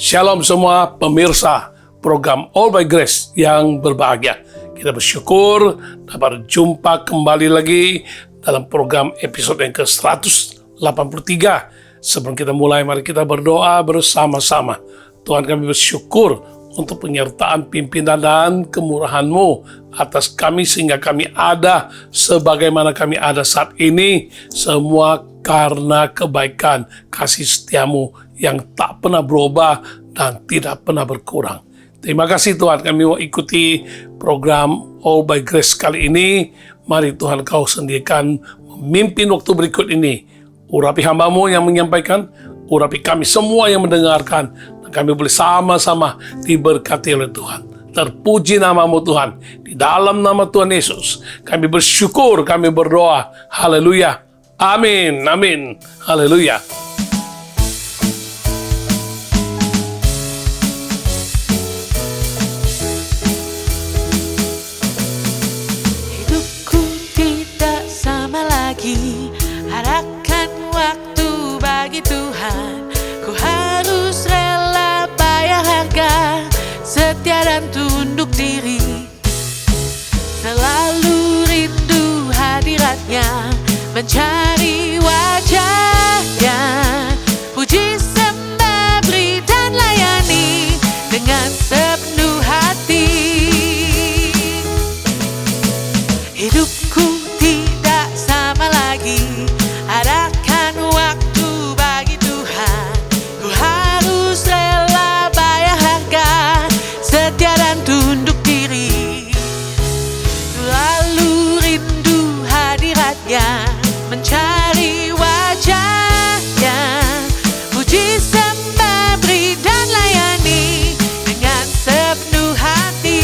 Shalom semua pemirsa program All by Grace yang berbahagia. Kita bersyukur dapat berjumpa kembali lagi dalam program episode yang ke-183. Sebelum kita mulai, mari kita berdoa bersama-sama. Tuhan, kami bersyukur untuk penyertaan pimpinan dan kemurahan-Mu atas kami sehingga kami ada sebagaimana kami ada saat ini. Semua karena kebaikan kasih setia-Mu yang tak pernah berubah dan tidak pernah berkurang. Terima kasih Tuhan, kami mau ikuti program All by Grace kali ini. Mari Tuhan Kau sendirikan memimpin waktu berikut ini. Urapi hamba-Mu yang menyampaikan, urapi kami semua yang mendengarkan, dan kami boleh sama-sama diberkati oleh Tuhan. Terpuji nama-Mu Tuhan. Di dalam nama Tuhan Yesus, kami bersyukur, kami berdoa. Haleluya. Amin. Amin. Haleluya. Arahkan waktu bagi Tuhan, ku harus rela bayar harga, setia dan tunduk diri. Selalu rindu hadiratnya, mencari wajahnya. Puji sembah beri dan layani dengan sepenuh hati. Hidupku tidak sama lagi. Arahkan waktu bagi Tuhan, ku harus rela bayar harga, setia dan tunduk diri. Selalu rindu hadiratnya, mencari wajahnya. Puji sembah beri dan layani dengan sepenuh hati.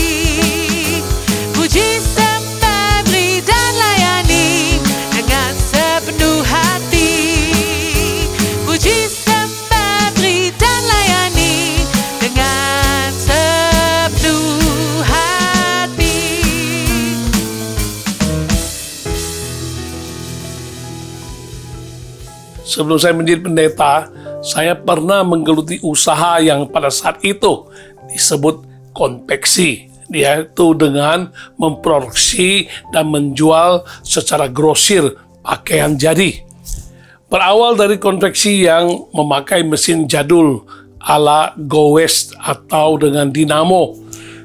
Puji sembah beri dan layani dengan sepenuh hati. Puji sembah beri dan layani dengan sepenuh hati. Sebelum saya menjadi pendeta, saya pernah menggeluti usaha yang pada saat itu disebut konveksi, yaitu dengan memproduksi dan menjual secara grosir pakaian jadi. Berawal dari konveksi yang memakai mesin jadul ala Go West atau dengan dinamo.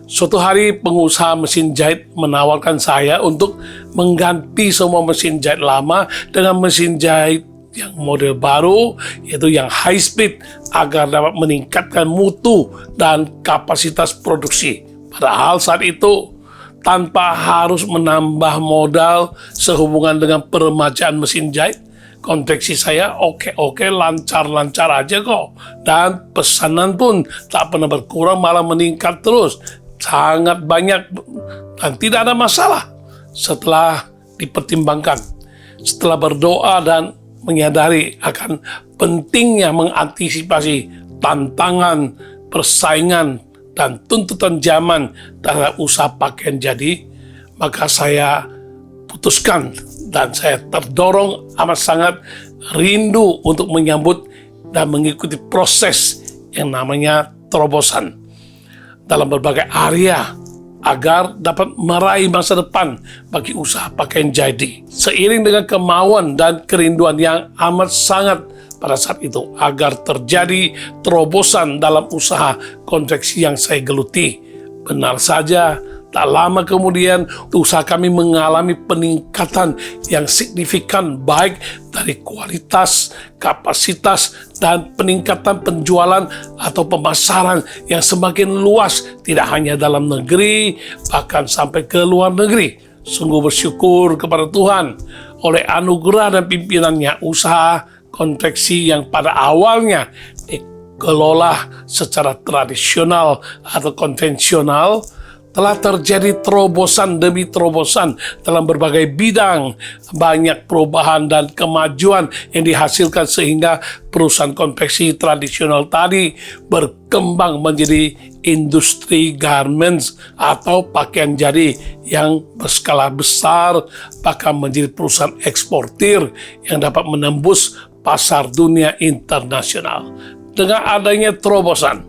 Suatu hari pengusaha mesin jahit menawarkan saya untuk mengganti semua mesin jahit lama dengan mesin jahit yang model baru, yaitu yang high speed, agar dapat meningkatkan mutu dan kapasitas produksi. Padahal saat itu tanpa harus menambah modal sehubungan dengan peremajaan mesin jahit, konveksi saya oke, lancar-lancar aja kok. Dan pesanan pun tak pernah berkurang, malah meningkat terus. Sangat banyak dan tidak ada masalah. Setelah dipertimbangkan, setelah berdoa dan menyadari akan pentingnya mengantisipasi tantangan, persaingan, dan tuntutan zaman terhadap usaha pakaian jadi, maka saya putuskan dan saya terdorong amat sangat rindu untuk menyambut dan mengikuti proses yang namanya terobosan dalam berbagai area agar dapat meraih masa depan bagi usaha pakaian jadi. Seiring dengan kemauan dan kerinduan yang amat sangat pada saat itu agar terjadi terobosan dalam usaha konveksi yang saya geluti. Benar saja, tak lama kemudian usaha kami mengalami peningkatan yang signifikan baik dari kualitas, kapasitas, dan peningkatan penjualan atau pemasaran yang semakin luas, tidak hanya dalam negeri, bahkan sampai ke luar negeri. Sungguh bersyukur kepada Tuhan, oleh anugerah dan pimpinannya, usaha konveksi yang pada awalnya dikelola secara tradisional atau konvensional telah terjadi terobosan demi terobosan dalam berbagai bidang. Banyak perubahan dan kemajuan yang dihasilkan sehingga perusahaan konveksi tradisional tadi berkembang menjadi industri garments atau pakaian jadi yang berskala besar, bahkan menjadi perusahaan eksportir yang dapat menembus pasar dunia internasional. Dengan adanya terobosan,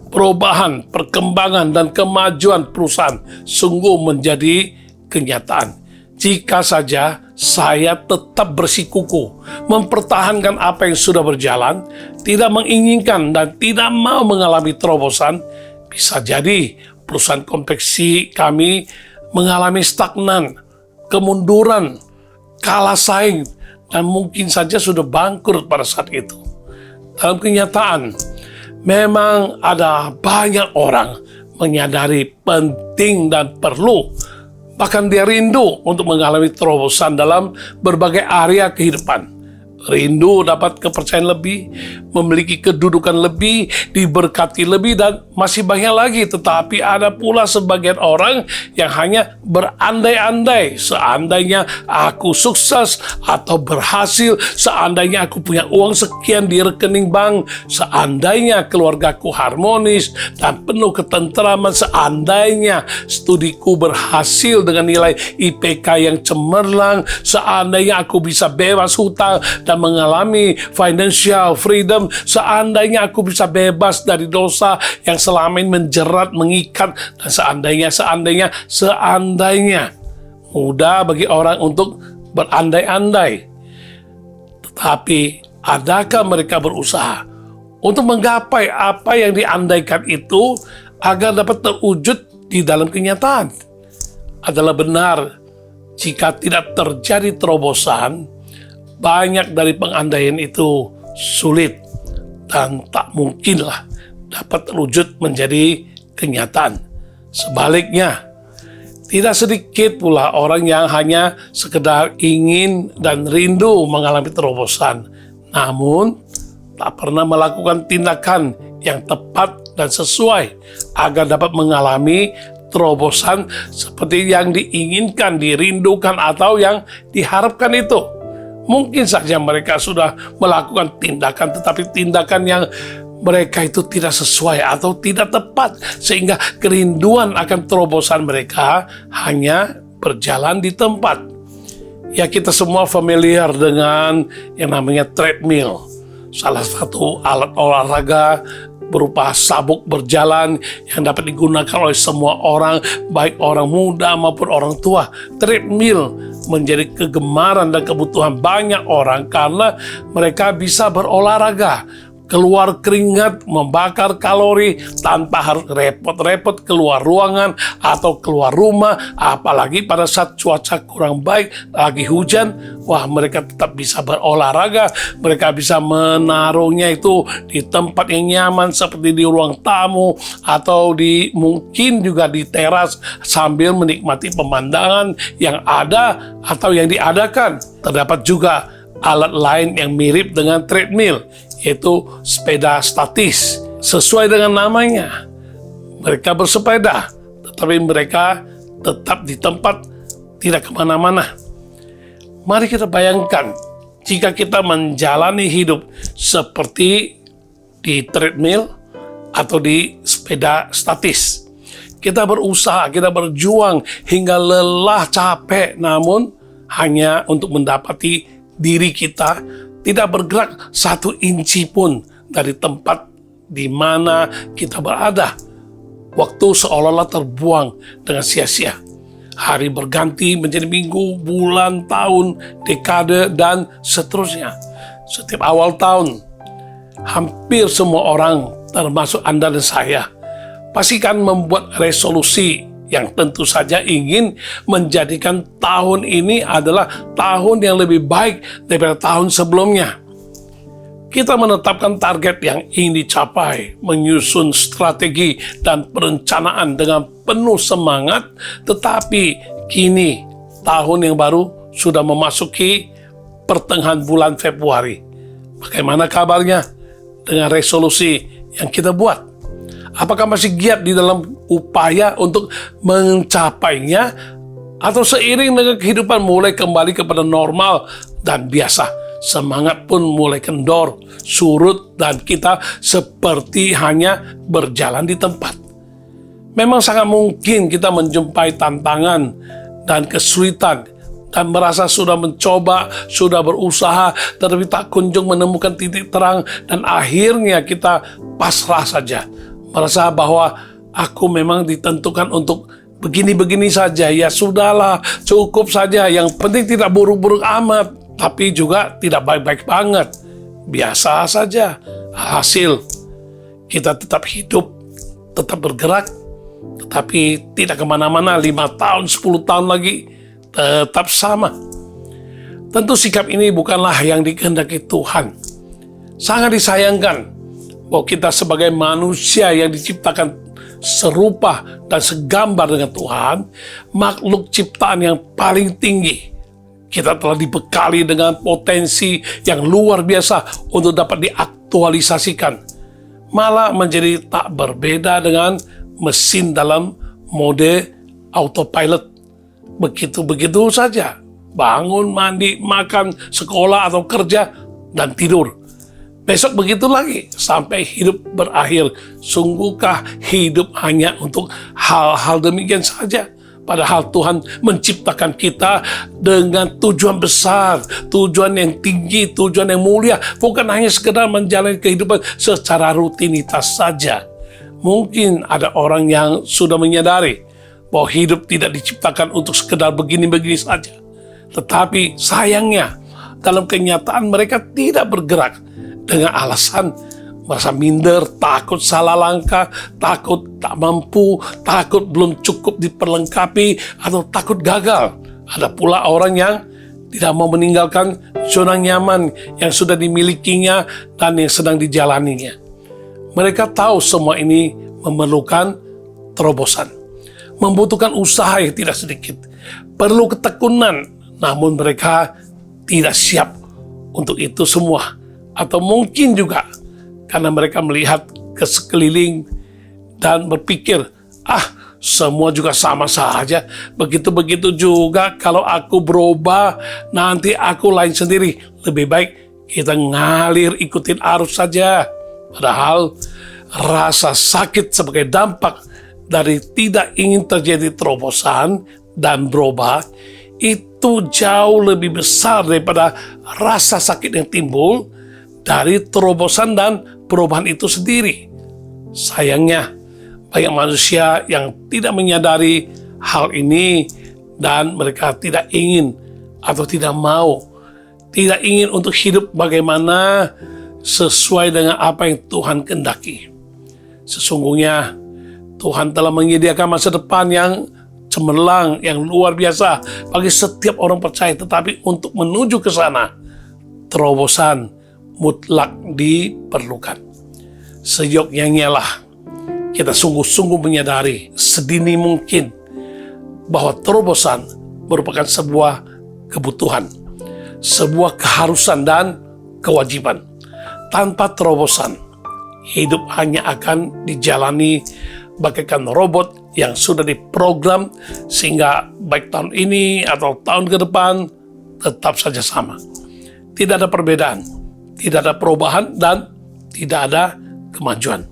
perubahan, perkembangan, dan kemajuan perusahaan sungguh menjadi kenyataan. Jika saja saya tetap bersikukuh, mempertahankan apa yang sudah berjalan, tidak menginginkan dan tidak mau mengalami terobosan, bisa jadi perusahaan konveksi kami mengalami stagnan, kemunduran, kalah saing, dan mungkin saja sudah bangkrut pada saat itu. Dalam kenyataan, memang ada banyak orang menyadari penting dan perlu, bahkan dia rindu untuk mengalami terobosan dalam berbagai area kehidupan. Rindu dapat kepercayaan lebih, memiliki kedudukan lebih, diberkati lebih, dan masih banyak lagi. Tetapi ada pula sebagian orang yang hanya berandai-andai. Seandainya aku sukses atau berhasil, seandainya aku punya uang sekian di rekening bank, seandainya keluargaku harmonis dan penuh ketentraman, seandainya studiku berhasil dengan nilai IPK yang cemerlang, seandainya aku bisa bebas hutang dan mengalami financial freedom, seandainya aku bisa bebas dari dosa yang selama ini menjerat, mengikat, dan seandainya mudah bagi orang untuk berandai-andai. Tetapi adakah mereka berusaha untuk menggapai apa yang diandaikan itu agar dapat terwujud di dalam kenyataan? Adalah benar, jika tidak terjadi terobosan, banyak dari pengandaian itu sulit dan tak mungkinlah dapat terwujud menjadi kenyataan. Sebaliknya, tidak sedikit pula orang yang hanya sekedar ingin dan rindu mengalami terobosan, namun tak pernah melakukan tindakan yang tepat dan sesuai agar dapat mengalami terobosan seperti yang diinginkan, dirindukan, atau yang diharapkan itu. Mungkin saja mereka sudah melakukan tindakan, tetapi tindakan yang mereka itu tidak sesuai atau tidak tepat, sehingga kerinduan akan terobosan mereka hanya berjalan di tempat. Ya, kita semua familiar dengan yang namanya treadmill, salah satu alat olahraga berupa sabuk berjalan yang dapat digunakan oleh semua orang, baik orang muda maupun orang tua. Treadmill menjadi kegemaran dan kebutuhan banyak orang karena mereka bisa berolahraga, keluar keringat, membakar kalori tanpa harus repot-repot keluar ruangan atau keluar rumah, apalagi pada saat cuaca kurang baik, lagi hujan. Wah, mereka tetap bisa berolahraga, mereka bisa menaruhnya itu di tempat yang nyaman seperti di ruang tamu atau mungkin juga di teras sambil menikmati pemandangan yang ada atau yang diadakan. Terdapat juga alat lain yang mirip dengan treadmill, yaitu sepeda statis. Sesuai dengan namanya, mereka bersepeda, tetapi mereka tetap di tempat, tidak kemana-mana. Mari kita bayangkan, jika kita menjalani hidup seperti di treadmill atau di sepeda statis. Kita berusaha, kita berjuang hingga lelah, capek, namun hanya untuk mendapati diri kita tidak bergerak 1 inci pun dari tempat di mana kita berada. Waktu seolah-olah terbuang dengan sia-sia. Hari berganti menjadi minggu, bulan, tahun, dekade, dan seterusnya. Setiap awal tahun, hampir semua orang, termasuk Anda dan saya, pastikan membuat resolusi yang tentu saja ingin menjadikan tahun ini adalah tahun yang lebih baik daripada tahun sebelumnya. Kita menetapkan target yang ingin dicapai, menyusun strategi dan perencanaan dengan penuh semangat, tetapi kini tahun yang baru sudah memasuki pertengahan bulan Februari. Bagaimana kabarnya dengan resolusi yang kita buat? Apakah masih giat di dalam upaya untuk mencapainya, atau seiring dengan kehidupan mulai kembali kepada normal dan biasa, semangat pun mulai kendor, surut, dan kita seperti hanya berjalan di tempat? Memang sangat mungkin kita menjumpai tantangan dan kesulitan dan merasa sudah mencoba, sudah berusaha, tetapi tak kunjung menemukan titik terang, dan akhirnya kita pasrah saja, merasa bahwa aku memang ditentukan untuk begini-begini saja, ya sudahlah, cukup saja, yang penting tidak buruk-buruk amat, tapi juga tidak baik-baik banget, biasa saja. Hasil, kita tetap hidup, tetap bergerak, tetapi tidak kemana-mana. 5 tahun, 10 tahun lagi tetap sama. Tentu sikap ini bukanlah yang dikehendaki Tuhan. Sangat disayangkan bahwa kita sebagai manusia yang diciptakan serupa dan segambar dengan Tuhan, makhluk ciptaan yang paling tinggi, kita telah dibekali dengan potensi yang luar biasa untuk dapat diaktualisasikan, malah menjadi tak berbeda dengan mesin dalam mode autopilot. Begitu-begitu saja, bangun, mandi, makan, sekolah atau kerja, dan tidur. Besok begitu lagi, sampai hidup berakhir. Sungguhkah hidup hanya untuk hal-hal demikian saja? Padahal Tuhan menciptakan kita dengan tujuan besar, tujuan yang tinggi, tujuan yang mulia. Bukan hanya sekedar menjalani kehidupan secara rutinitas saja. Mungkin ada orang yang sudah menyadari bahwa hidup tidak diciptakan untuk sekedar begini-begini saja. Tetapi sayangnya, dalam kenyataan mereka tidak bergerak dengan alasan merasa minder, takut salah langkah, takut tak mampu, takut belum cukup diperlengkapi, atau takut gagal. Ada pula orang yang tidak mau meninggalkan zona nyaman yang sudah dimilikinya dan yang sedang dijalaninya. Mereka tahu semua ini memerlukan terobosan, membutuhkan usaha yang tidak sedikit, perlu ketekunan, namun mereka tidak siap untuk itu semua. Atau mungkin juga karena mereka melihat ke sekeliling dan berpikir, semua juga sama saja. Begitu-begitu juga kalau aku berubah, nanti aku lain sendiri. Lebih baik kita ngalir ikutin arus saja. Padahal rasa sakit sebagai dampak dari tidak ingin terjadi terobosan dan berubah itu jauh lebih besar daripada rasa sakit yang timbul dari terobosan dan perubahan itu sendiri. Sayangnya, banyak manusia yang tidak menyadari hal ini dan mereka tidak ingin atau tidak mau, tidak ingin untuk hidup bagaimana sesuai dengan apa yang Tuhan kehendaki. Sesungguhnya, Tuhan telah menyediakan masa depan yang cemerlang, yang luar biasa bagi setiap orang percaya. Tetapi untuk menuju ke sana, terobosan mutlak diperlukan. Seyogyanya lah kita sungguh-sungguh menyadari sedini mungkin bahwa terobosan merupakan sebuah kebutuhan, sebuah keharusan dan kewajiban. Tanpa terobosan, hidup hanya akan dijalani bagaikan robot yang sudah diprogram sehingga baik tahun ini atau tahun ke depan tetap saja sama. Tidak ada perbedaan, tidak ada perubahan, dan tidak ada kemajuan.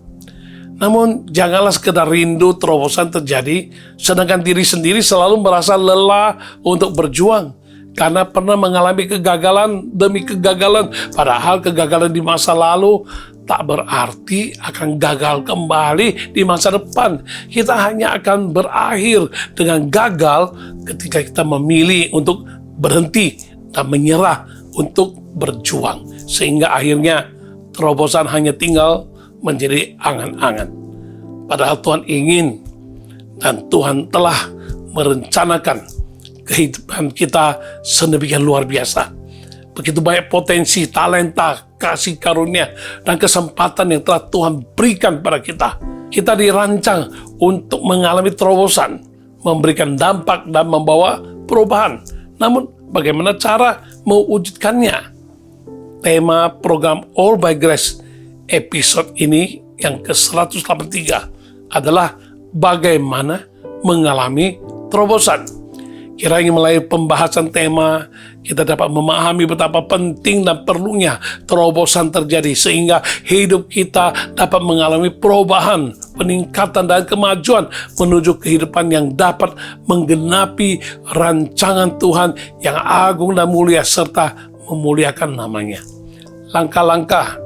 Namun janganlah sekedar rindu terobosan terjadi, sedangkan diri sendiri selalu merasa lelah untuk berjuang karena pernah mengalami kegagalan demi kegagalan. Padahal kegagalan di masa lalu tak berarti akan gagal kembali di masa depan. Kita hanya akan berakhir dengan gagal ketika kita memilih untuk berhenti dan menyerah untuk berjuang. Sehingga akhirnya terobosan hanya tinggal menjadi angan-angan. Padahal Tuhan ingin dan Tuhan telah merencanakan kehidupan kita sedemikian luar biasa. Begitu banyak potensi, talenta, kasih karunia, dan kesempatan yang telah Tuhan berikan pada kita. Kita dirancang untuk mengalami terobosan, memberikan dampak dan membawa perubahan. Namun bagaimana cara mewujudkannya? Tema program All by Grace episode ini yang ke-183 adalah bagaimana mengalami terobosan. Kiranya melalui pembahasan tema, kita dapat memahami betapa penting dan perlunya terobosan terjadi sehingga hidup kita dapat mengalami perubahan, peningkatan dan kemajuan menuju kehidupan yang dapat menggenapi rancangan Tuhan yang agung dan mulia serta memuliakan namanya. Langkah-langkah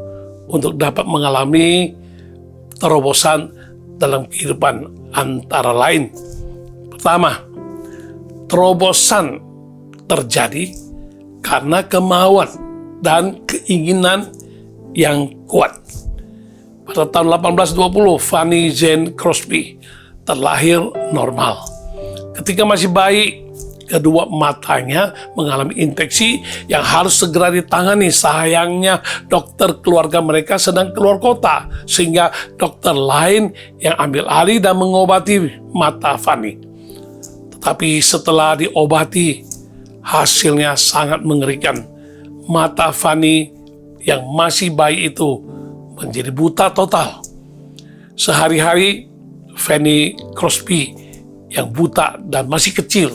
untuk dapat mengalami terobosan dalam kehidupan antara lain. Pertama, terobosan terjadi karena kemauan dan keinginan yang kuat. Pada tahun 1820, Fanny Jane Crosby terlahir normal. Ketika masih bayi, kedua matanya mengalami infeksi yang harus segera ditangani. Sayangnya dokter keluarga mereka sedang keluar kota, sehingga dokter lain yang ambil alih dan mengobati mata Fanny. Tetapi setelah diobati, hasilnya sangat mengerikan. Mata Fanny yang masih bayi itu menjadi buta total. Sehari-hari Fanny Crosby yang buta dan masih kecil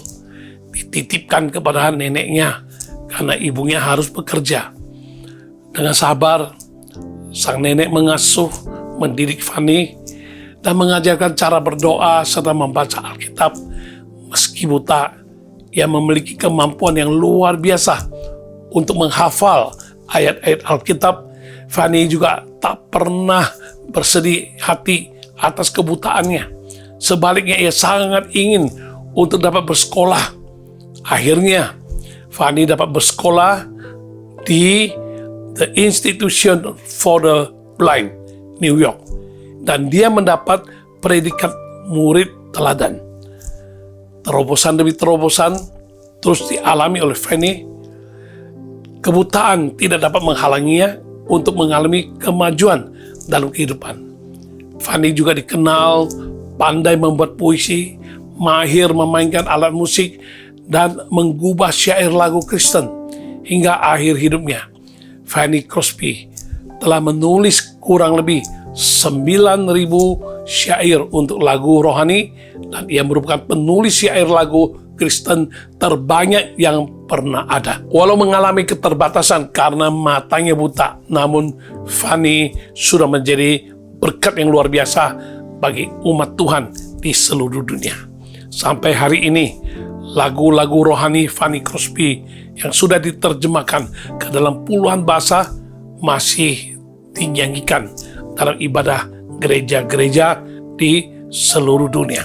dititipkan kepada neneknya karena ibunya harus bekerja. Dengan sabar, sang nenek mengasuh, mendidik Fanny, dan mengajarkan cara berdoa serta membaca Alkitab. Meski buta, ia memiliki kemampuan yang luar biasa untuk menghafal ayat-ayat Alkitab. Fanny juga tak pernah bersedih hati atas kebutaannya. Sebaliknya, ia sangat ingin untuk dapat bersekolah. Akhirnya, Fanny dapat bersekolah di The Institution for the Blind, New York. Dan dia mendapat predikat murid teladan. Terobosan demi terobosan terus dialami oleh Fanny. Kebutaan tidak dapat menghalanginya untuk mengalami kemajuan dalam kehidupan. Fanny juga dikenal pandai membuat puisi, mahir memainkan alat musik, dan mengubah syair lagu Kristen. Hingga akhir hidupnya, Fanny Crosby telah menulis kurang lebih 9.000 syair untuk lagu rohani, dan ia merupakan penulis syair lagu Kristen terbanyak yang pernah ada. Walau mengalami keterbatasan karena matanya buta, namun Fanny sudah menjadi berkat yang luar biasa bagi umat Tuhan di seluruh dunia. Sampai hari ini, lagu-lagu rohani Fanny Crosby yang sudah diterjemahkan ke dalam puluhan bahasa masih dinyanyikan dalam ibadah gereja-gereja di seluruh dunia.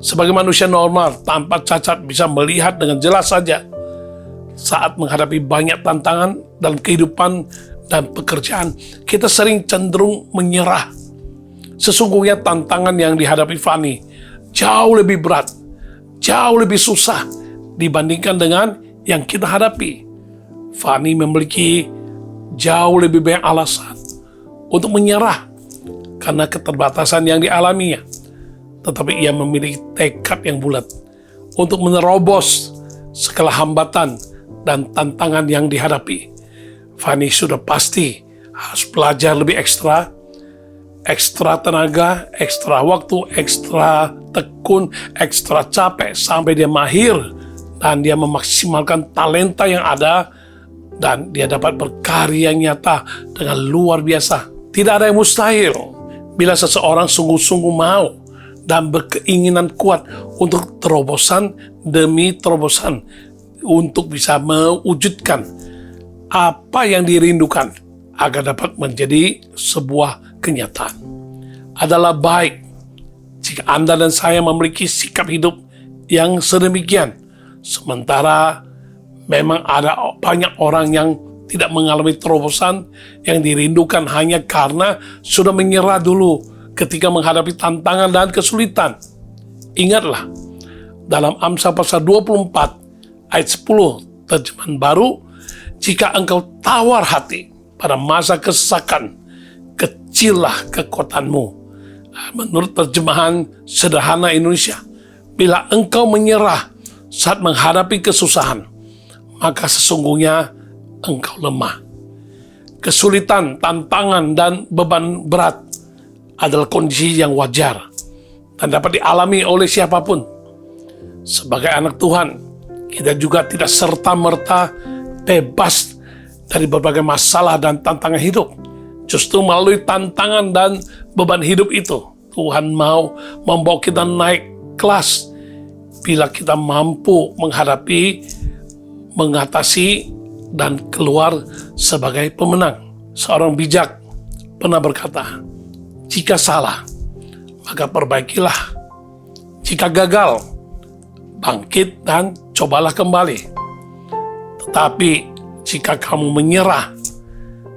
Sebagai manusia normal tanpa cacat bisa melihat dengan jelas saja saat menghadapi banyak tantangan dalam kehidupan dan pekerjaan, kita sering cenderung menyerah. Sesungguhnya tantangan yang dihadapi Fanny jauh lebih berat, jauh lebih susah dibandingkan dengan yang kita hadapi. Fanny memiliki jauh lebih banyak alasan untuk menyerah karena keterbatasan yang dialaminya. Tetapi ia memiliki tekad yang bulat untuk menerobos segala hambatan dan tantangan yang dihadapi. Fanny sudah pasti harus belajar lebih ekstra tenaga, ekstra waktu, ekstra tekun, ekstra capek, sampai dia mahir dan dia memaksimalkan talenta yang ada, dan dia dapat berkarya nyata dengan luar biasa. Tidak ada yang mustahil bila seseorang sungguh-sungguh mau dan berkeinginan kuat untuk terobosan demi terobosan untuk bisa mewujudkan apa yang dirindukan agar dapat menjadi sebuah kenyataan. Adalah baik jika Anda dan saya memiliki sikap hidup yang sedemikian. Sementara memang ada banyak orang yang tidak mengalami terobosan yang dirindukan hanya karena sudah menyerah dulu ketika menghadapi tantangan dan kesulitan. Ingatlah, dalam Amsal pasal 24 ayat 10 terjemahan baru, jika engkau tawar hati pada masa kesesakan, kecillah kekuatanmu. Menurut terjemahan sederhana Indonesia, bila engkau menyerah saat menghadapi kesusahan, maka sesungguhnya engkau lemah. Kesulitan, tantangan, dan beban berat adalah kondisi yang wajar dan dapat dialami oleh siapapun. Sebagai anak Tuhan, kita juga tidak serta-merta bebas dari berbagai masalah dan tantangan hidup. Justru melalui tantangan dan beban hidup itu, Tuhan mau membawa kita naik kelas bila kita mampu menghadapi, mengatasi, dan keluar sebagai pemenang. Seorang bijak pernah berkata, jika salah, maka perbaikilah. Jika gagal, bangkit dan cobalah kembali. Tetapi jika kamu menyerah,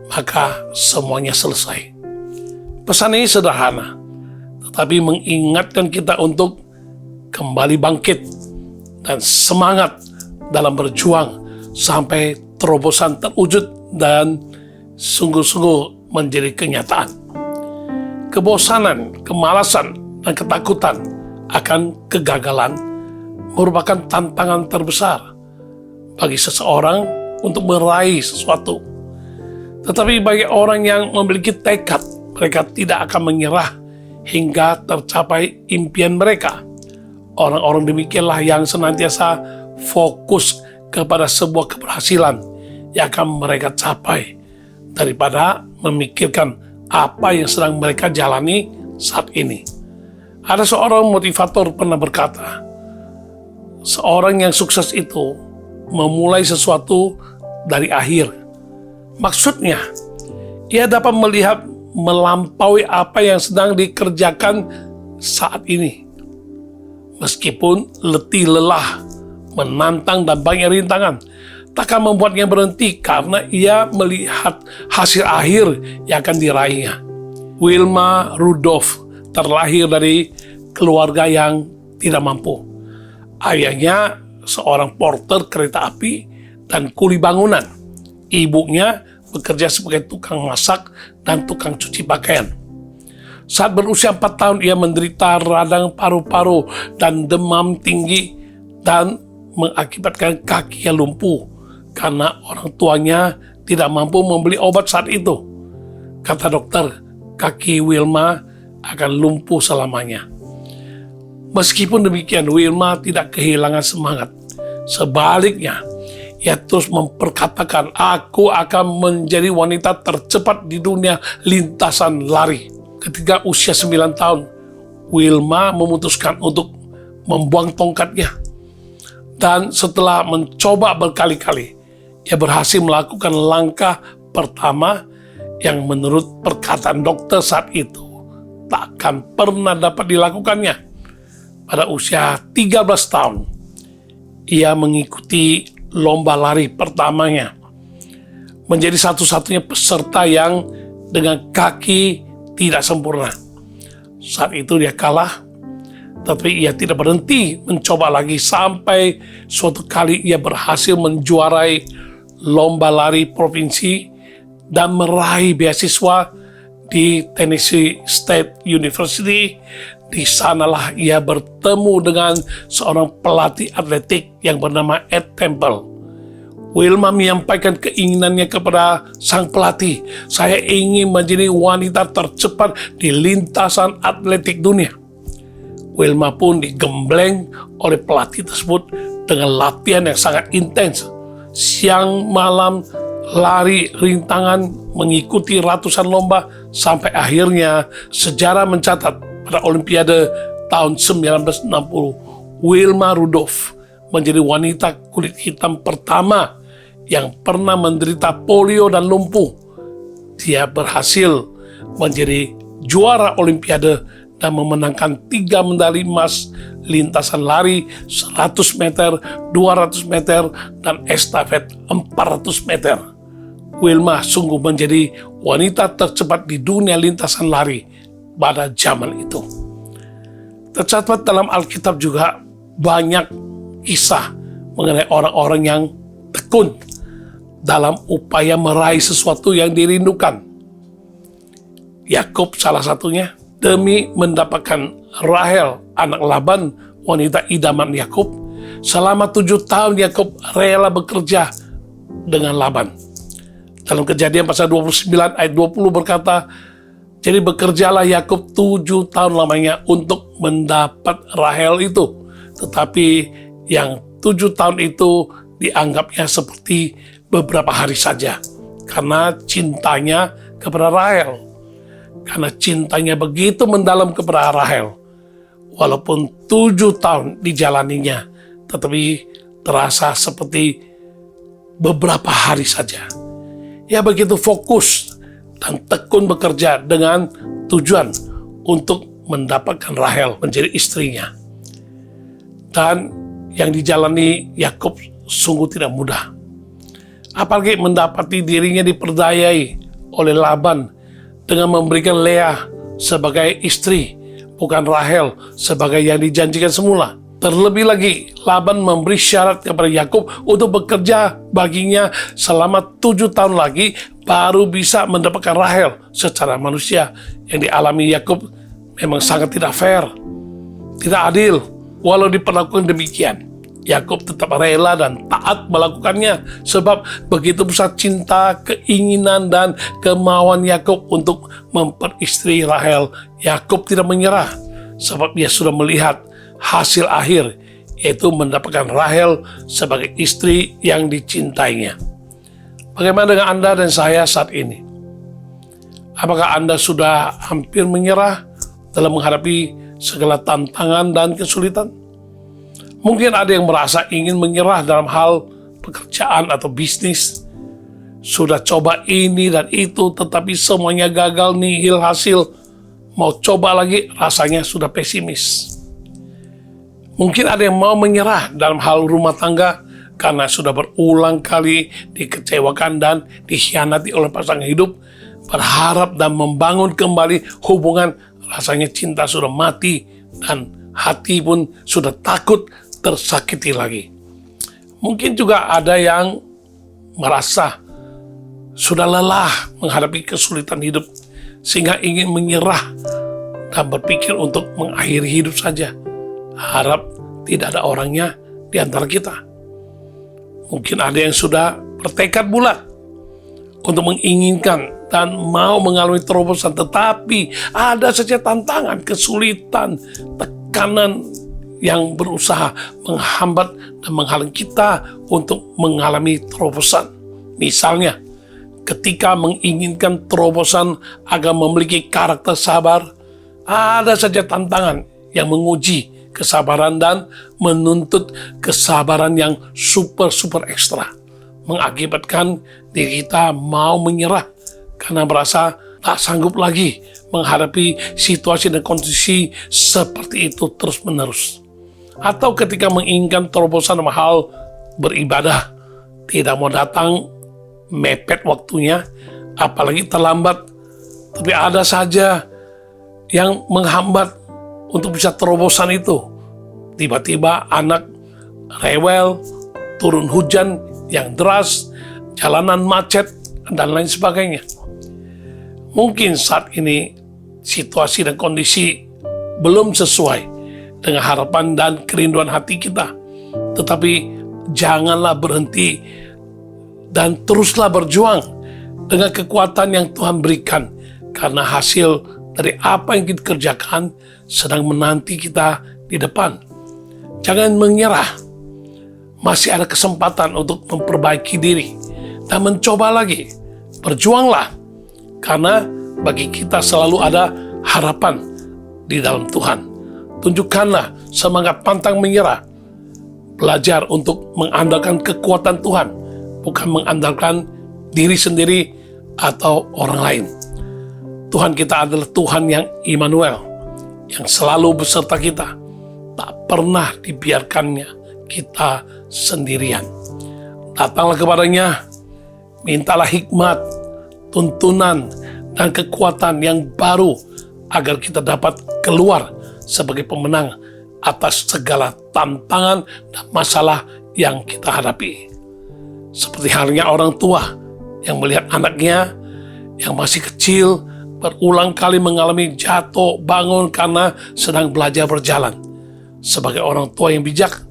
maka semuanya selesai. Pesan ini sederhana, tetapi mengingatkan kita untuk kembali bangkit dan semangat dalam berjuang sampai terobosan terwujud dan sungguh-sungguh menjadi kenyataan. Kebosanan, kemalasan, dan ketakutan akan kegagalan merupakan tantangan terbesar bagi seseorang untuk meraih sesuatu. Tetapi bagi orang yang memiliki tekad, mereka tidak akan menyerah hingga tercapai impian mereka. Orang-orang demikianlah yang senantiasa fokus kepada sebuah keberhasilan yang akan mereka capai daripada memikirkan apa yang sedang mereka jalani saat ini. Ada seorang motivator pernah berkata, seorang yang sukses itu memulai sesuatu dari akhir. Maksudnya, ia dapat melihat melampaui apa yang sedang dikerjakan saat ini. Meskipun letih lelah, menantang dan banyak rintangan, takkan membuatnya berhenti karena ia melihat hasil akhir yang akan diraihnya. Wilma Rudolph terlahir dari keluarga yang tidak mampu. Ayahnya seorang porter kereta api dan kuli bangunan. Ibunya bekerja sebagai tukang masak dan tukang cuci pakaian. Saat berusia 4 tahun ia menderita radang paru-paru dan demam tinggi dan mengakibatkan kakinya lumpuh karena orang tuanya tidak mampu membeli obat saat itu. Kata dokter, kaki Wilma akan lumpuh selamanya. Meskipun demikian, Wilma tidak kehilangan semangat. Sebaliknya, ia terus memperkatakan, aku akan menjadi wanita tercepat di dunia lintasan lari. Ketika usia 9 tahun, Wilma memutuskan untuk membuang tongkatnya. Dan setelah mencoba berkali-kali, ia berhasil melakukan langkah pertama yang menurut perkataan dokter saat itu takkan pernah dapat dilakukannya. Pada usia 13 tahun, ia mengikuti lomba lari pertamanya. Menjadi satu-satunya peserta yang dengan kaki tidak sempurna. Saat itu dia kalah, tapi ia tidak berhenti mencoba lagi sampai suatu kali ia berhasil menjuarai lomba lari provinsi dan meraih beasiswa di Tennessee State University. Di sanalah ia bertemu dengan seorang pelatih atletik yang bernama Ed Temple. Wilma menyampaikan keinginannya kepada sang pelatih, saya ingin menjadi wanita tercepat di lintasan atletik dunia. Wilma pun digembleng oleh pelatih tersebut dengan latihan yang sangat intens. Siang malam lari rintangan, mengikuti ratusan lomba, sampai akhirnya sejarah mencatat pada Olimpiade tahun 1960, Wilma Rudolph menjadi wanita kulit hitam pertama yang pernah menderita polio dan lumpuh. Dia berhasil menjadi juara Olimpiade dan memenangkan 3 medali emas lintasan lari 100 meter, 200 meter, dan estafet 400 meter. Wilma sungguh menjadi wanita tercepat di dunia lintasan lari pada zaman itu. Tercatat dalam Alkitab juga banyak kisah mengenai orang-orang yang tekun dalam upaya meraih sesuatu yang dirindukan. Yakub salah satunya. Demi mendapatkan Rahel, anak Laban, wanita idaman Yakub, selama 7 tahun Yakub rela bekerja dengan Laban. Dalam Kejadian pasal 29 ayat 20 berkata, jadi bekerjalah Yakub 7 tahun lamanya untuk mendapat Rahel itu. Tetapi yang 7 tahun itu dianggapnya seperti beberapa hari saja, karena cintanya kepada Rahel. Karena cintanya begitu mendalam kepada Rahel, walaupun 7 tahun dijalaninya, tetapi terasa seperti beberapa hari saja. Ia begitu fokus dan tekun bekerja dengan tujuan untuk mendapatkan Rahel menjadi istrinya. Dan yang dijalani Yakub sungguh tidak mudah. Apalagi mendapati dirinya diperdayai oleh Laban dengan memberikan Leah sebagai istri, bukan Rahel sebagai yang dijanjikan semula. Terlebih lagi, Laban memberi syarat kepada Yakub untuk bekerja baginya selama 7 tahun lagi baru bisa mendapatkan Rahel. Secara manusia yang dialami Yakub memang sangat tidak fair, tidak adil. Walau diperlakukan demikian, Yakub tetap rela dan taat melakukannya sebab begitu besar cinta, keinginan dan kemauan Yakub untuk memperistri Rahel. Yakub tidak menyerah sebab dia sudah melihat hasil akhir, yaitu mendapatkan Rahel sebagai istri yang dicintainya. Bagaimana dengan Anda dan saya saat ini? Apakah Anda sudah hampir menyerah dalam menghadapi segala tantangan dan kesulitan? Mungkin ada yang merasa ingin menyerah dalam hal pekerjaan atau bisnis. Sudah coba ini dan itu, tetapi semuanya gagal, nihil hasil. Mau coba lagi, rasanya sudah pesimis. Mungkin ada yang mau menyerah dalam hal rumah tangga karena sudah berulang kali dikecewakan dan dikhianati oleh pasangan hidup. Berharap dan membangun kembali hubungan, rasanya cinta sudah mati dan hati pun sudah takut tersakiti lagi. Mungkin juga ada yang merasa sudah lelah menghadapi kesulitan hidup sehingga ingin menyerah dan berpikir untuk mengakhiri hidup saja. Harap tidak ada orangnya di antara kita. Mungkin ada yang sudah bertekad bulat untuk menginginkan dan mau mengalami terobosan, tetapi ada saja tantangan, kesulitan, tekanan yang berusaha menghambat dan menghalang kita untuk mengalami terobosan. Misalnya, ketika menginginkan terobosan agar memiliki karakter sabar, ada saja tantangan yang menguji kesabaran dan menuntut kesabaran yang super ekstra, mengakibatkan diri kita mau menyerah karena merasa tak sanggup lagi menghadapi situasi dan kondisi seperti itu terus-menerus. Atau ketika menginginkan terobosan dalam hal beribadah, tidak mau datang, mepet waktunya, apalagi terlambat, tapi ada saja yang menghambat untuk bisa terobosan itu. Tiba-tiba anak rewel, turun hujan yang deras, jalanan macet, dan lain sebagainya. Mungkin saat ini situasi dan kondisi belum sesuai dengan harapan dan kerinduan hati kita. Tetapi janganlah berhenti dan teruslah berjuang dengan kekuatan yang Tuhan berikan, karena hasil dari apa yang kita kerjakan sedang menanti kita di depan. Jangan menyerah. Masih ada kesempatan untuk memperbaiki diri dan mencoba lagi. Berjuanglah, karena bagi kita selalu ada harapan di dalam Tuhan. Tunjukkanlah semangat pantang menyerah. Belajar untuk mengandalkan kekuatan Tuhan, bukan mengandalkan diri sendiri atau orang lain. Tuhan kita adalah Tuhan yang Immanuel, yang selalu beserta kita. Tak pernah dibiarkannya kita sendirian. Datanglah kepadanya, mintalah hikmat, tuntunan, dan kekuatan yang baru agar kita dapat keluar sebagai pemenang atas segala tantangan dan masalah yang kita hadapi. Seperti halnya orang tua yang melihat anaknya yang masih kecil berulang kali mengalami jatuh bangun karena sedang belajar berjalan. Sebagai orang tua yang bijak,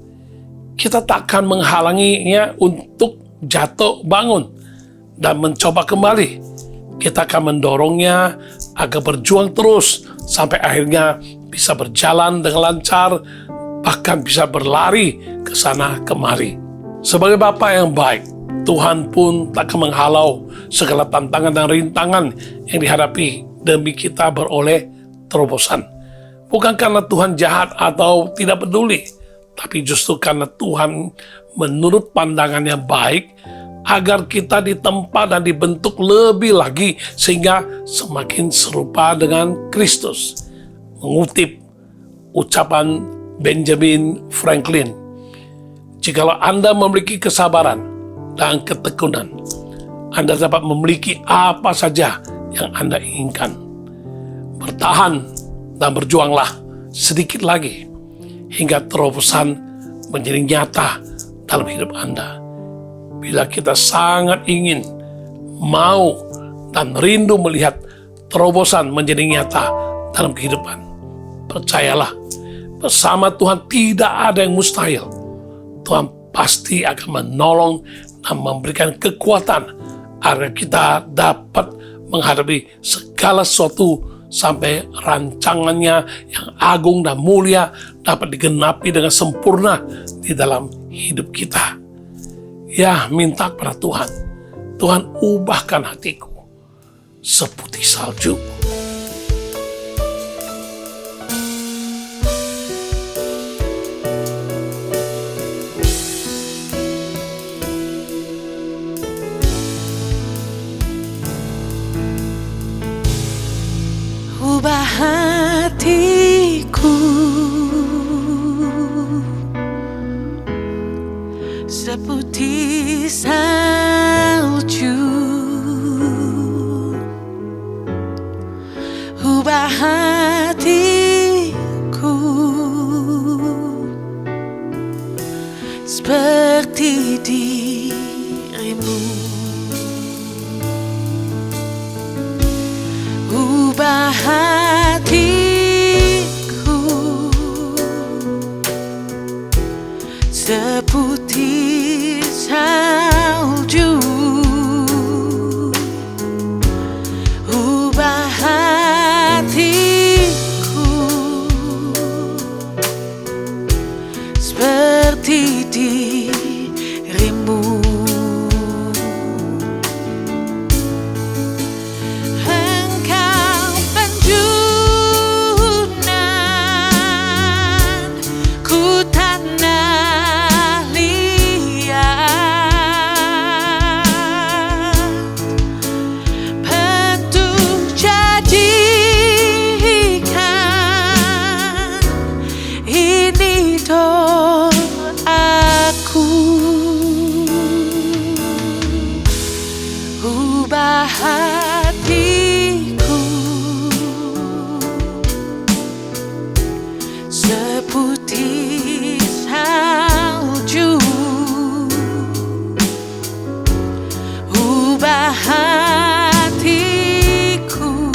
kita takkan menghalanginya untuk jatuh bangun dan mencoba kembali. Kita akan mendorongnya agar berjuang terus sampai akhirnya bisa berjalan dengan lancar, bahkan bisa berlari ke sana kemari. Sebagai Bapa yang baik, Tuhan pun tak akan menghalau segala tantangan dan rintangan yang dihadapi demi kita beroleh terobosan. Bukan karena Tuhan jahat atau tidak peduli, tapi justru karena Tuhan menurut pandangannya baik, agar kita ditempa dan dibentuk lebih lagi sehingga semakin serupa dengan Kristus. mengutip ucapan Benjamin Franklin, jikalau Anda memiliki kesabaran dan ketekunan, Anda dapat memiliki apa saja yang Anda inginkan. Bertahan dan berjuanglah sedikit lagi hingga terobosan menjadi nyata dalam hidup Anda. Bila kita sangat ingin, mau, dan rindu melihat terobosan menjadi nyata dalam kehidupan, percayalah, bersama Tuhan tidak ada yang mustahil. Tuhan pasti akan menolong dan memberikan kekuatan agar kita dapat menghadapi segala sesuatu sampai rancangannya yang agung dan mulia dapat digenapi dengan sempurna di dalam hidup kita. Ya, minta kepada Tuhan, Tuhan ubahkan hatiku seputih salju. Ubah hatiku seputih salju. Ubah hatiku seperti dirimu. Ubah hatiku seputih salju. Ubah hatiku seperti dirimu. Ubah hatiku seputih salju. Ubah hatiku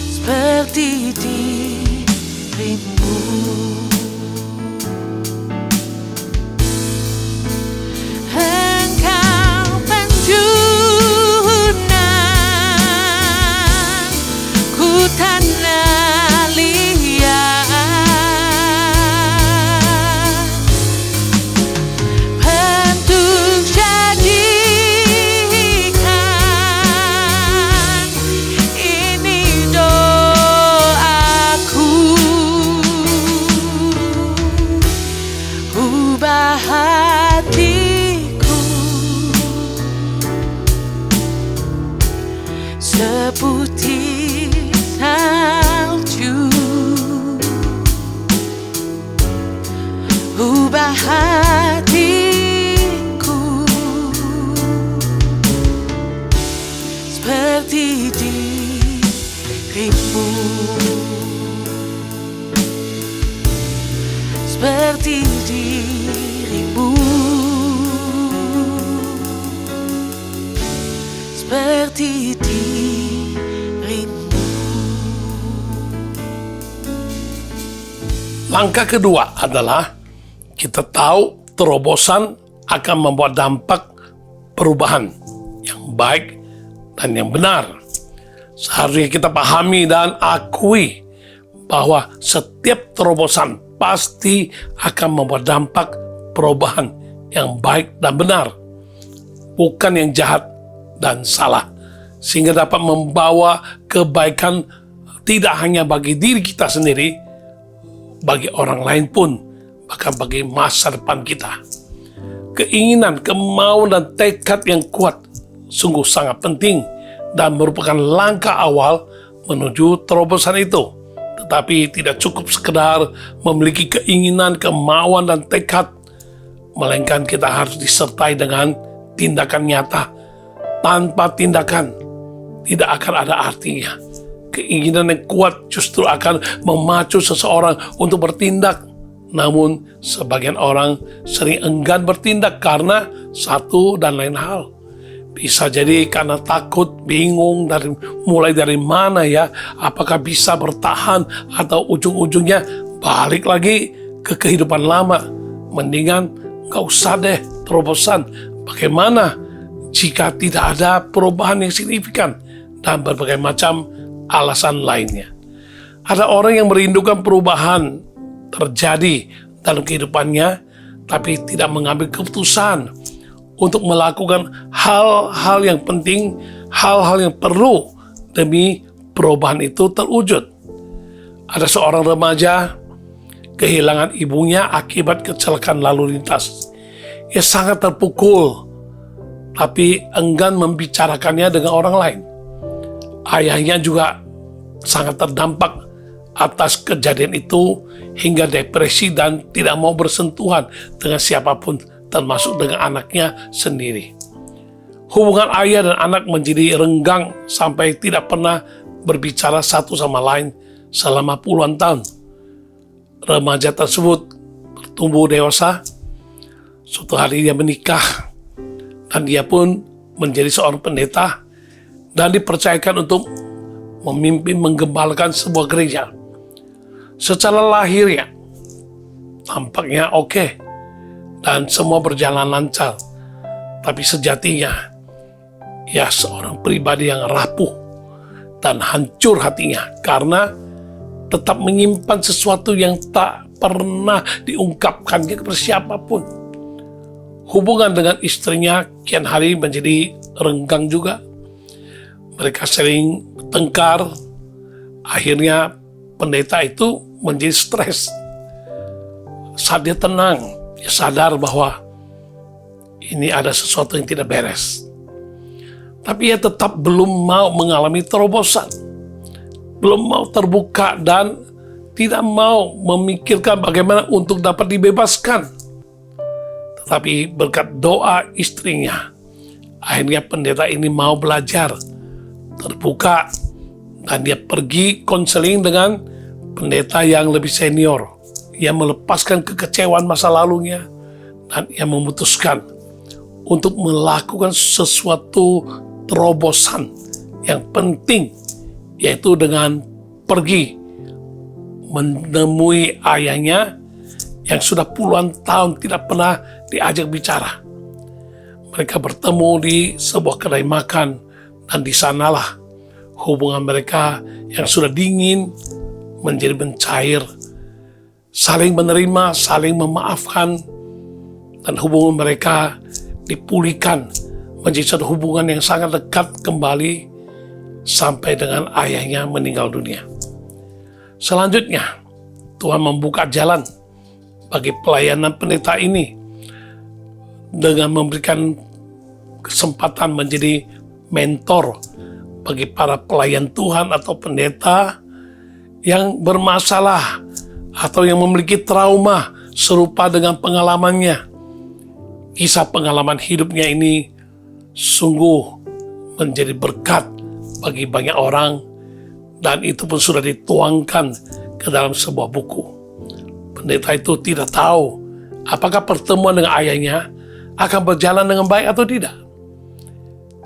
seperti dirimu. Ubah hatiku seputih salju. Ubah hatiku seperti dirimu. Seperti dirimu, seperti dirimu. Langkah kedua adalah kita tahu terobosan akan membawa dampak perubahan yang baik dan yang benar. Seharusnya kita pahami dan akui bahwa setiap terobosan pasti akan membawa dampak perubahan yang baik dan benar, bukan yang jahat dan salah, sehingga dapat membawa kebaikan tidak hanya bagi diri kita sendiri, bagi orang lain pun, bahkan bagi masa depan kita. Keinginan, kemauan, dan tekad yang kuat sungguh sangat penting dan merupakan langkah awal menuju terobosan itu. Tetapi tidak cukup sekedar memiliki keinginan, kemauan, dan tekad, melainkan kita harus disertai dengan tindakan nyata. Tanpa tindakan, tidak akan ada artinya. Keinginan yang kuat justru akan memacu seseorang untuk bertindak. Namun, sebagian orang sering enggan bertindak karena satu dan lain hal. Bisa jadi karena takut, bingung, mulai dari mana ya, apakah bisa bertahan, atau ujung-ujungnya balik lagi ke kehidupan lama. Mendingan gak usah deh terobosan. Bagaimana jika tidak ada perubahan yang signifikan, dan berbagai macam alasan lainnya. Ada orang yang merindukan perubahan terjadi dalam kehidupannya, tapi tidak mengambil keputusan untuk melakukan hal-hal yang penting, hal-hal yang perlu demi perubahan itu terwujud. Ada seorang remaja kehilangan ibunya akibat kecelakaan lalu lintas. Ia sangat terpukul, tapi enggan membicarakannya dengan orang lain. Ayahnya juga sangat terdampak atas kejadian itu hingga depresi dan tidak mau bersentuhan dengan siapapun, termasuk dengan anaknya sendiri. Hubungan ayah dan anak menjadi renggang sampai tidak pernah berbicara satu sama lain selama puluhan tahun. Remaja tersebut bertumbuh dewasa. Suatu hari dia menikah dan dia pun menjadi seorang pendeta dan dipercayakan untuk memimpin menggembalakan sebuah gereja. Secara lahirnya tampaknya oke, dan semua berjalan lancar. Tapi sejatinya, ia seorang pribadi yang rapuh dan hancur hatinya karena tetap menyimpan sesuatu yang tak pernah diungkapkannya kepada siapapun. Hubungan dengan istrinya kian hari menjadi renggang juga. Mereka sering bertengkar. Akhirnya pendeta itu menjadi stres. Saat dia tenang, dia sadar bahwa ini ada sesuatu yang tidak beres. Tapi ia tetap belum mau mengalami terobosan, belum mau terbuka, dan tidak mau memikirkan bagaimana untuk dapat dibebaskan. Tetapi berkat doa istrinya, akhirnya pendeta ini mau belajar, terbuka, dan dia pergi konseling dengan pendeta yang lebih senior. Ia melepaskan kekecewaan masa lalunya, dan ia memutuskan untuk melakukan sesuatu terobosan yang penting, yaitu dengan pergi menemui ayahnya yang sudah puluhan tahun tidak pernah diajak bicara. Mereka bertemu di sebuah kedai makan, dan di sanalah hubungan mereka yang sudah dingin menjadi mencair. Saling menerima, saling memaafkan, dan hubungan mereka dipulihkan menjadi satu hubungan yang sangat dekat kembali sampai dengan ayahnya meninggal dunia. Selanjutnya, Tuhan membuka jalan bagi pelayanan pendeta ini dengan memberikan kesempatan menjadi mentor bagi para pelayan Tuhan atau pendeta yang bermasalah atau yang memiliki trauma serupa dengan pengalamannya. Kisah pengalaman hidupnya ini sungguh menjadi berkat bagi banyak orang, dan itu pun sudah dituangkan ke dalam sebuah buku. Pendeta itu tidak tahu apakah pertemuan dengan ayahnya akan berjalan dengan baik atau tidak.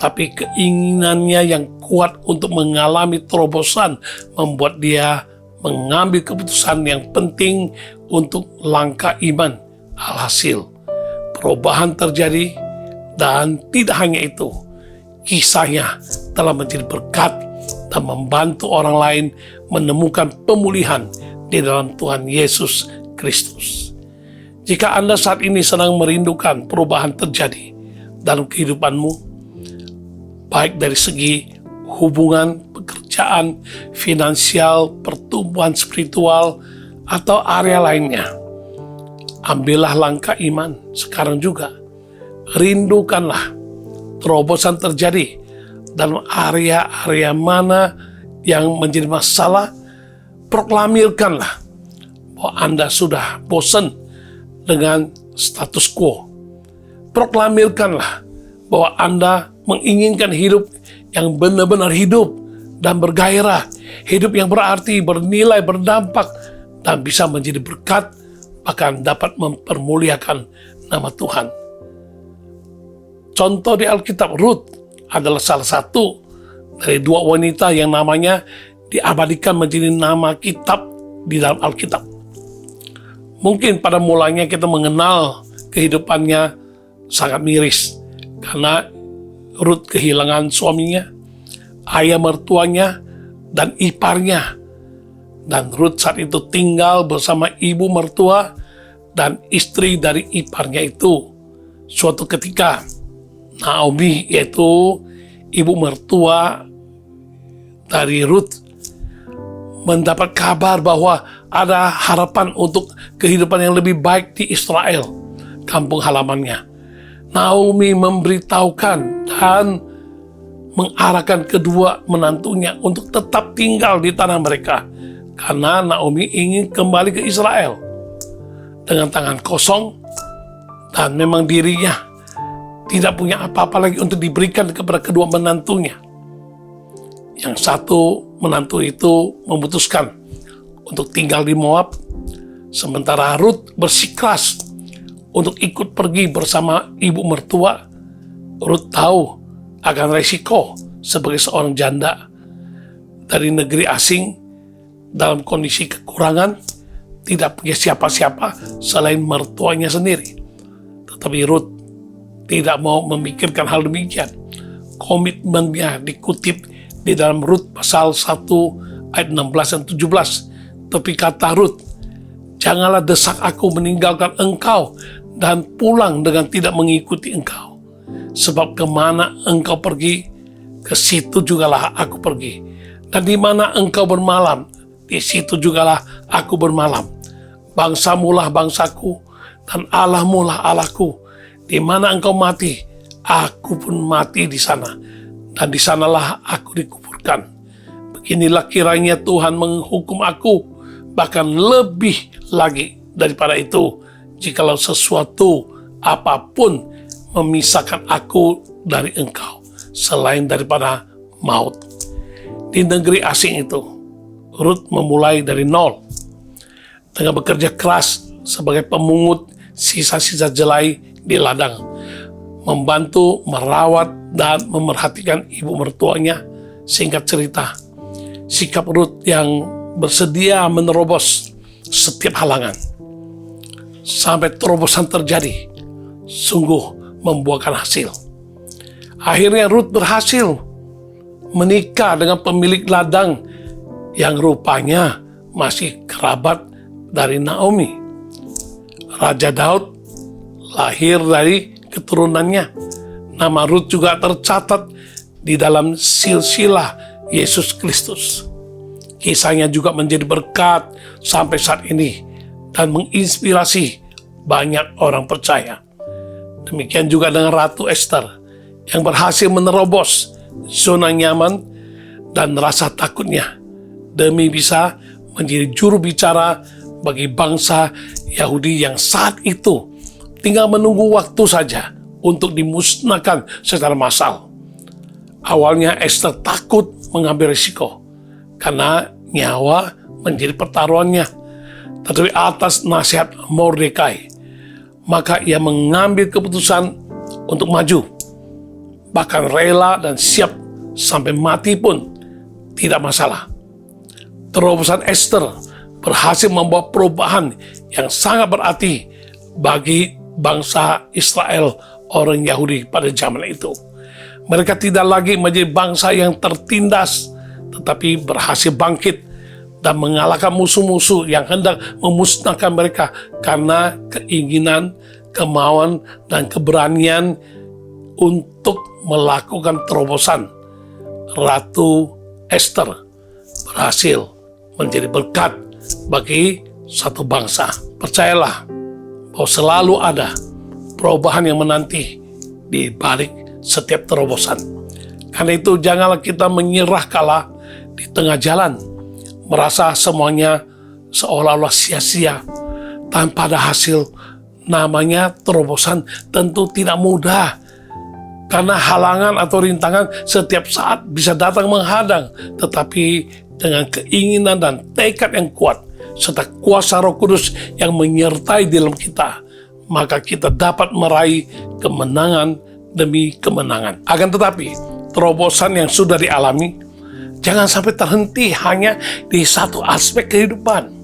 Tapi keinginannya yang kuat untuk mengalami terobosan membuat dia mengambil keputusan yang penting untuk langkah iman. Alhasil, perubahan terjadi, dan tidak hanya itu, kisahnya telah menjadi berkat dan membantu orang lain menemukan pemulihan di dalam Tuhan Yesus Kristus. Jika Anda saat ini sedang merindukan perubahan terjadi dalam kehidupanmu, baik dari segi hubungan, pekerjaan, finansial, pertumbuhan spiritual, atau area lainnya, ambillah langkah iman sekarang juga. Rindukanlah terobosan terjadi dalam area-area mana yang menjadi masalah, proklamirkanlah bahwa Anda sudah bosan dengan status quo. Proklamirkanlah bahwa Anda menginginkan hidup yang benar-benar hidup dan bergairah, hidup yang berarti, bernilai, berdampak, dan bisa menjadi berkat, bahkan dapat mempermuliakan nama Tuhan. Contoh di Alkitab, Rut adalah salah satu dari dua wanita yang namanya diabadikan menjadi nama kitab di dalam Alkitab. Mungkin pada mulanya kita mengenal kehidupannya sangat miris, karena Rut kehilangan suaminya, ayah mertuanya, dan iparnya. Dan Rut saat itu tinggal bersama ibu mertua dan istri dari iparnya itu. Suatu ketika, Naomi, yaitu ibu mertua dari Rut, mendapat kabar bahwa ada harapan untuk kehidupan yang lebih baik di Israel, kampung halamannya. Naomi memberitahukan dan mengarahkan kedua menantunya untuk tetap tinggal di tanah mereka, karena Naomi ingin kembali ke Israel dengan tangan kosong, dan memang dirinya tidak punya apa-apa lagi untuk diberikan kepada kedua menantunya. Yang satu menantu itu memutuskan untuk tinggal di Moab, sementara Rut bersikeras untuk ikut pergi bersama ibu mertua. Rut tahu akan resiko sebagai seorang janda dari negeri asing dalam kondisi kekurangan, tidak punya siapa-siapa selain mertuanya sendiri. Tetapi Rut tidak mau memikirkan hal demikian. Komitmennya dikutip di dalam Rut pasal 1 ayat 16 dan 17. Tapi kata Rut, "Janganlah desak aku meninggalkan engkau dan pulang dengan tidak mengikuti engkau. Sebab kemana engkau pergi, ke situ jugalah aku pergi. Dan di mana engkau bermalam, di situ jugalah aku bermalam. Bangsamulah bangsaku, dan Allahmulah Allahku. Di mana engkau mati, aku pun mati di sana, dan di sanalah aku dikuburkan. Beginilah kiranya Tuhan menghukum aku, bahkan lebih lagi daripada itu, jikalau sesuatu apapun memisahkan aku dari engkau, selain daripada maut." Di negeri asing itu, Rut memulai dari nol, dengan bekerja keras sebagai pemungut sisa-sisa jelai di ladang, membantu merawat dan memerhatikan ibu mertuanya. Singkat cerita, sikap Rut yang bersedia menerobos setiap halangan sampai terobosan terjadi sungguh membuahkan hasil. Akhirnya Rut berhasil menikah dengan pemilik ladang yang rupanya masih kerabat dari Naomi. Raja Daud lahir dari keturunannya. Nama Rut juga tercatat di dalam silsilah Yesus Kristus. Kisahnya juga menjadi berkat sampai saat ini dan menginspirasi banyak orang percaya. Demikian juga dengan Ratu Esther yang berhasil menerobos zona nyaman dan rasa takutnya demi bisa menjadi juru bicara bagi bangsa Yahudi yang saat itu tinggal menunggu waktu saja untuk dimusnahkan secara massal. Awalnya Esther takut mengambil risiko karena nyawa menjadi pertaruhannya. Tetapi atas nasihat Mordekai, maka ia mengambil keputusan untuk maju, bahkan rela dan siap sampai mati pun tidak masalah. Terobosan Esther berhasil membawa perubahan yang sangat berarti bagi bangsa Israel, orang Yahudi pada zaman itu. Mereka tidak lagi menjadi bangsa yang tertindas, tetapi berhasil bangkit dan mengalahkan musuh-musuh yang hendak memusnahkan mereka karena keinginan, kemauan, dan keberanian untuk melakukan terobosan. Ratu Esther berhasil menjadi berkat bagi satu bangsa. Percayalah bahwa selalu ada perubahan yang menanti di balik setiap terobosan. Karena itu janganlah kita menyerah kalah di tengah jalan, merasa semuanya seolah-olah sia-sia tanpa ada hasil. Namanya terobosan tentu tidak mudah, karena halangan atau rintangan setiap saat bisa datang menghadang. Tetapi dengan keinginan dan tekad yang kuat serta kuasa Roh Kudus yang menyertai di dalam kita, maka kita dapat meraih kemenangan demi kemenangan. Akan tetapi terobosan yang sudah dialami jangan sampai terhenti hanya di satu aspek kehidupan.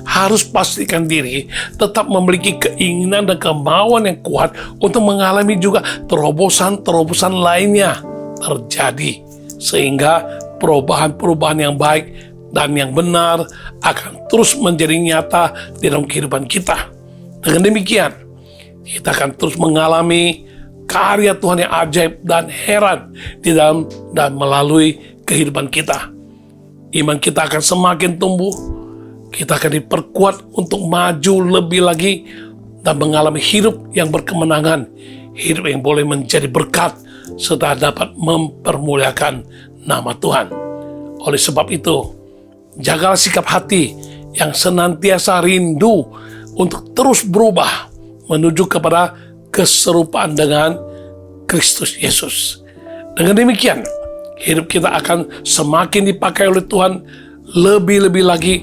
Harus pastikan diri tetap memiliki keinginan dan kemauan yang kuat untuk mengalami juga terobosan-terobosan lainnya terjadi, sehingga perubahan-perubahan yang baik dan yang benar akan terus menjadi nyata di dalam kehidupan kita. Dengan demikian, kita akan terus mengalami karya Tuhan yang ajaib dan heran di dalam dan melalui kehidupan kita. Iman kita akan semakin tumbuh, kita akan diperkuat untuk maju lebih lagi dan mengalami hidup yang berkemenangan, hidup yang boleh menjadi berkat serta dapat mempermuliakan nama Tuhan. Oleh sebab itu, jagalah sikap hati yang senantiasa rindu untuk terus berubah menuju kepada keserupaan dengan Kristus Yesus. Dengan demikian, hidup kita akan semakin dipakai oleh Tuhan lebih-lebih lagi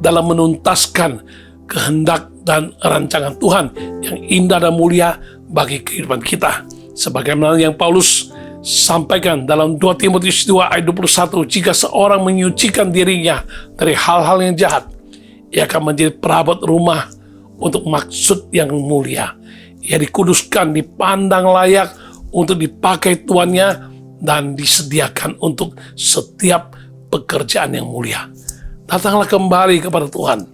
dalam menuntaskan kehendak dan rancangan Tuhan yang indah dan mulia bagi kehidupan kita. Sebagaimana yang Paulus sampaikan dalam 2 Timotius 2 ayat 21, jika seorang menyucikan dirinya dari hal-hal yang jahat, ia akan menjadi perabot rumah untuk maksud yang mulia. Ia dikuduskan, dipandang layak untuk dipakai tuannya, dan disediakan untuk setiap pekerjaan yang mulia. Datanglah kembali kepada Tuhan,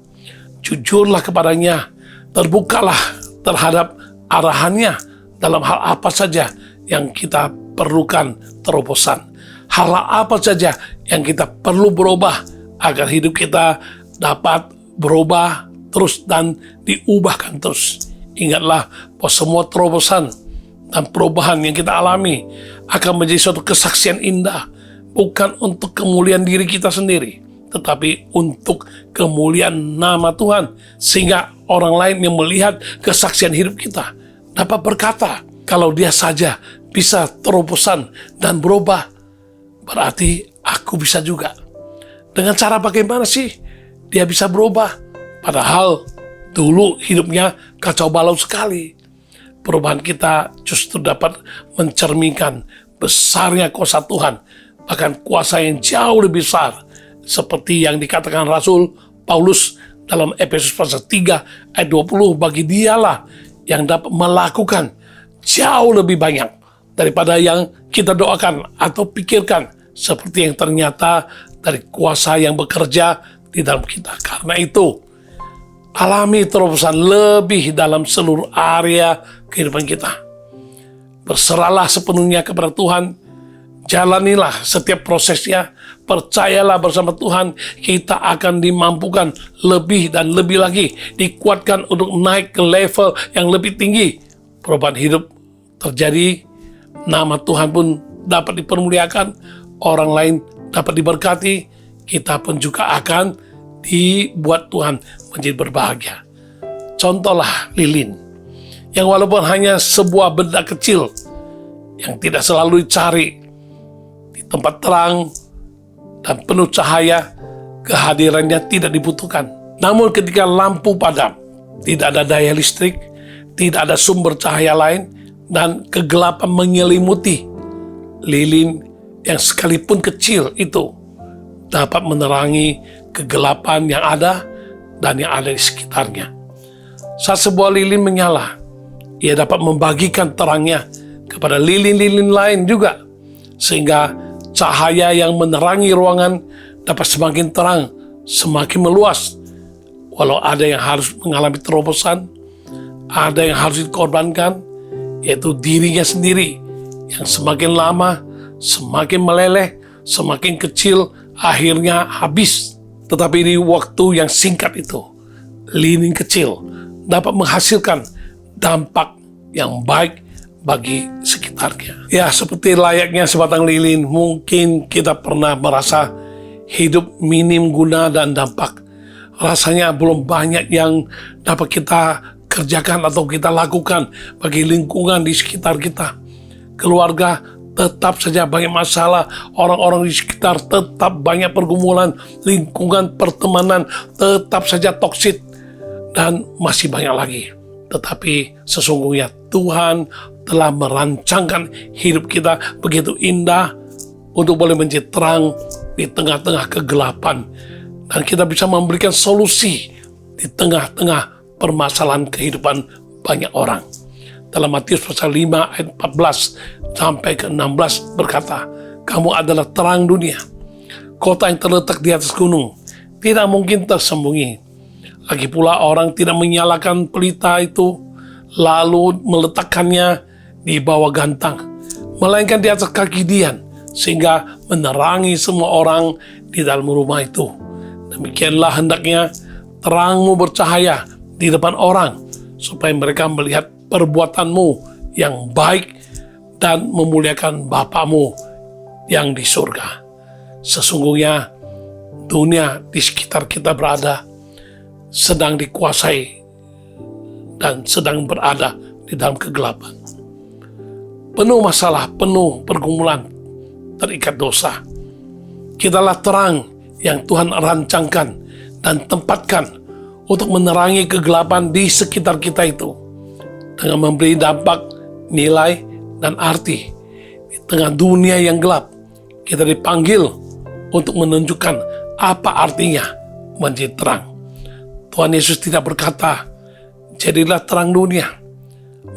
jujurlah kepadanya, terbukalah terhadap arahannya dalam hal apa saja yang kita perlukan terobosan, hal apa saja yang kita perlu berubah agar hidup kita dapat berubah terus dan diubahkan terus. Ingatlah bahwa semua terobosan dan perubahan yang kita alami akan menjadi suatu kesaksian indah, bukan untuk kemuliaan diri kita sendiri, tetapi untuk kemuliaan nama Tuhan, sehingga orang lain yang melihat kesaksian hidup kita dapat berkata, kalau dia saja bisa terobosan dan berubah, berarti aku bisa juga. Dengan cara bagaimana sih dia bisa berubah? Padahal dulu hidupnya kacau balau sekali. Perubahan kita justru dapat mencerminkan besarnya kuasa Tuhan, bahkan kuasa yang jauh lebih besar, seperti yang dikatakan Rasul Paulus dalam Efesus pasal 3 ayat 20, bagi dialah yang dapat melakukan jauh lebih banyak daripada yang kita doakan atau pikirkan, seperti yang ternyata dari kuasa yang bekerja di dalam kita. Karena itu, alami terobosan lebih dalam seluruh area kehidupan kita. Berserahlah sepenuhnya kepada Tuhan, jalanilah setiap prosesnya, percayalah bersama Tuhan, kita akan dimampukan lebih dan lebih lagi, dikuatkan untuk naik ke level yang lebih tinggi. Perubahan hidup terjadi, nama Tuhan pun dapat dipermuliakan, orang lain dapat diberkati, kita pun juga akan dibuat Tuhan menjadi berbahagia. Contohlah lilin, yang walaupun hanya sebuah benda kecil yang tidak selalu dicari di tempat terang dan penuh cahaya, kehadirannya tidak dibutuhkan. Namun ketika lampu padam, tidak ada daya listrik, tidak ada sumber cahaya lain, dan kegelapan menyelimuti, lilin yang sekalipun kecil itu dapat menerangi kegelapan yang ada dan yang ada di sekitarnya. Saat sebuah lilin menyala, ia dapat membagikan terangnya kepada lilin-lilin lain juga, sehingga cahaya yang menerangi ruangan dapat semakin terang, semakin meluas. Walau ada yang harus mengalami terobosan, ada yang harus dikorbankan, yaitu dirinya sendiri, yang semakin lama, semakin meleleh, semakin kecil, akhirnya habis. Tetapi di waktu yang singkat itu, lilin kecil dapat menghasilkan dampak yang baik bagi sekitarnya. Ya, seperti layaknya sebatang lilin, mungkin kita pernah merasa hidup minim guna dan dampak. Rasanya belum banyak yang dapat kita kerjakan atau kita lakukan bagi lingkungan di sekitar kita. Keluarga tetap saja banyak masalah, orang-orang di sekitar tetap banyak pergumulan, lingkungan pertemanan tetap saja toksik, dan masih banyak lagi. Tetapi sesungguhnya Tuhan telah merancangkan hidup kita begitu indah untuk boleh menjadi terang di tengah-tengah kegelapan, dan kita bisa memberikan solusi di tengah-tengah permasalahan kehidupan banyak orang. Dalam Matius pasal 5 ayat 14 sampai ke 16 berkata, kamu adalah terang dunia. Kota yang terletak di atas gunung tidak mungkin tersembunyi. Lagi pula orang tidak menyalakan pelita itu lalu meletakkannya di bawah gantang, melainkan di atas kaki dian, sehingga menerangi semua orang di dalam rumah itu. Demikianlah hendaknya terangmu bercahaya di depan orang, supaya mereka melihat perbuatanmu yang baik dan memuliakan Bapamu yang di surga. Sesungguhnya dunia di sekitar kita berada sedang dikuasai dan sedang berada di dalam kegelapan. Penuh masalah, penuh pergumulan, terikat dosa. Kitalah terang yang Tuhan rancangkan dan tempatkan untuk menerangi kegelapan di sekitar kita itu, dengan memberi dampak, nilai, dan arti. Di tengah dunia yang gelap, kita dipanggil untuk menunjukkan apa artinya menjadi terang. Tuhan Yesus tidak berkata, jadilah terang dunia,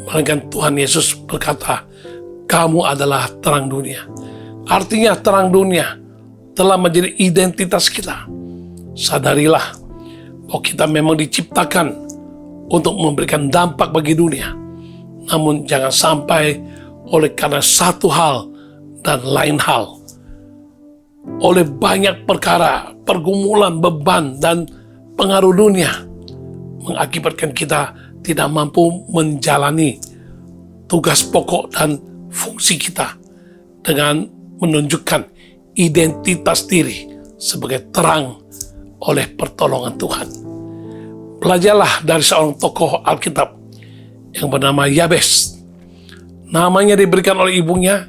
melainkan Tuhan Yesus berkata, kamu adalah terang dunia. Artinya terang dunia telah menjadi identitas kita. Sadarilah bahwa kita memang diciptakan untuk memberikan dampak bagi dunia. Namun jangan sampai oleh karena satu hal dan lain hal, oleh banyak perkara, pergumulan, beban, dan pengaruh dunia, mengakibatkan kita tidak mampu menjalani tugas pokok dan fungsi kita dengan menunjukkan identitas diri sebagai terang oleh pertolongan Tuhan. Belajarlah dari seorang tokoh Alkitab yang bernama Yabes. Namanya diberikan oleh ibunya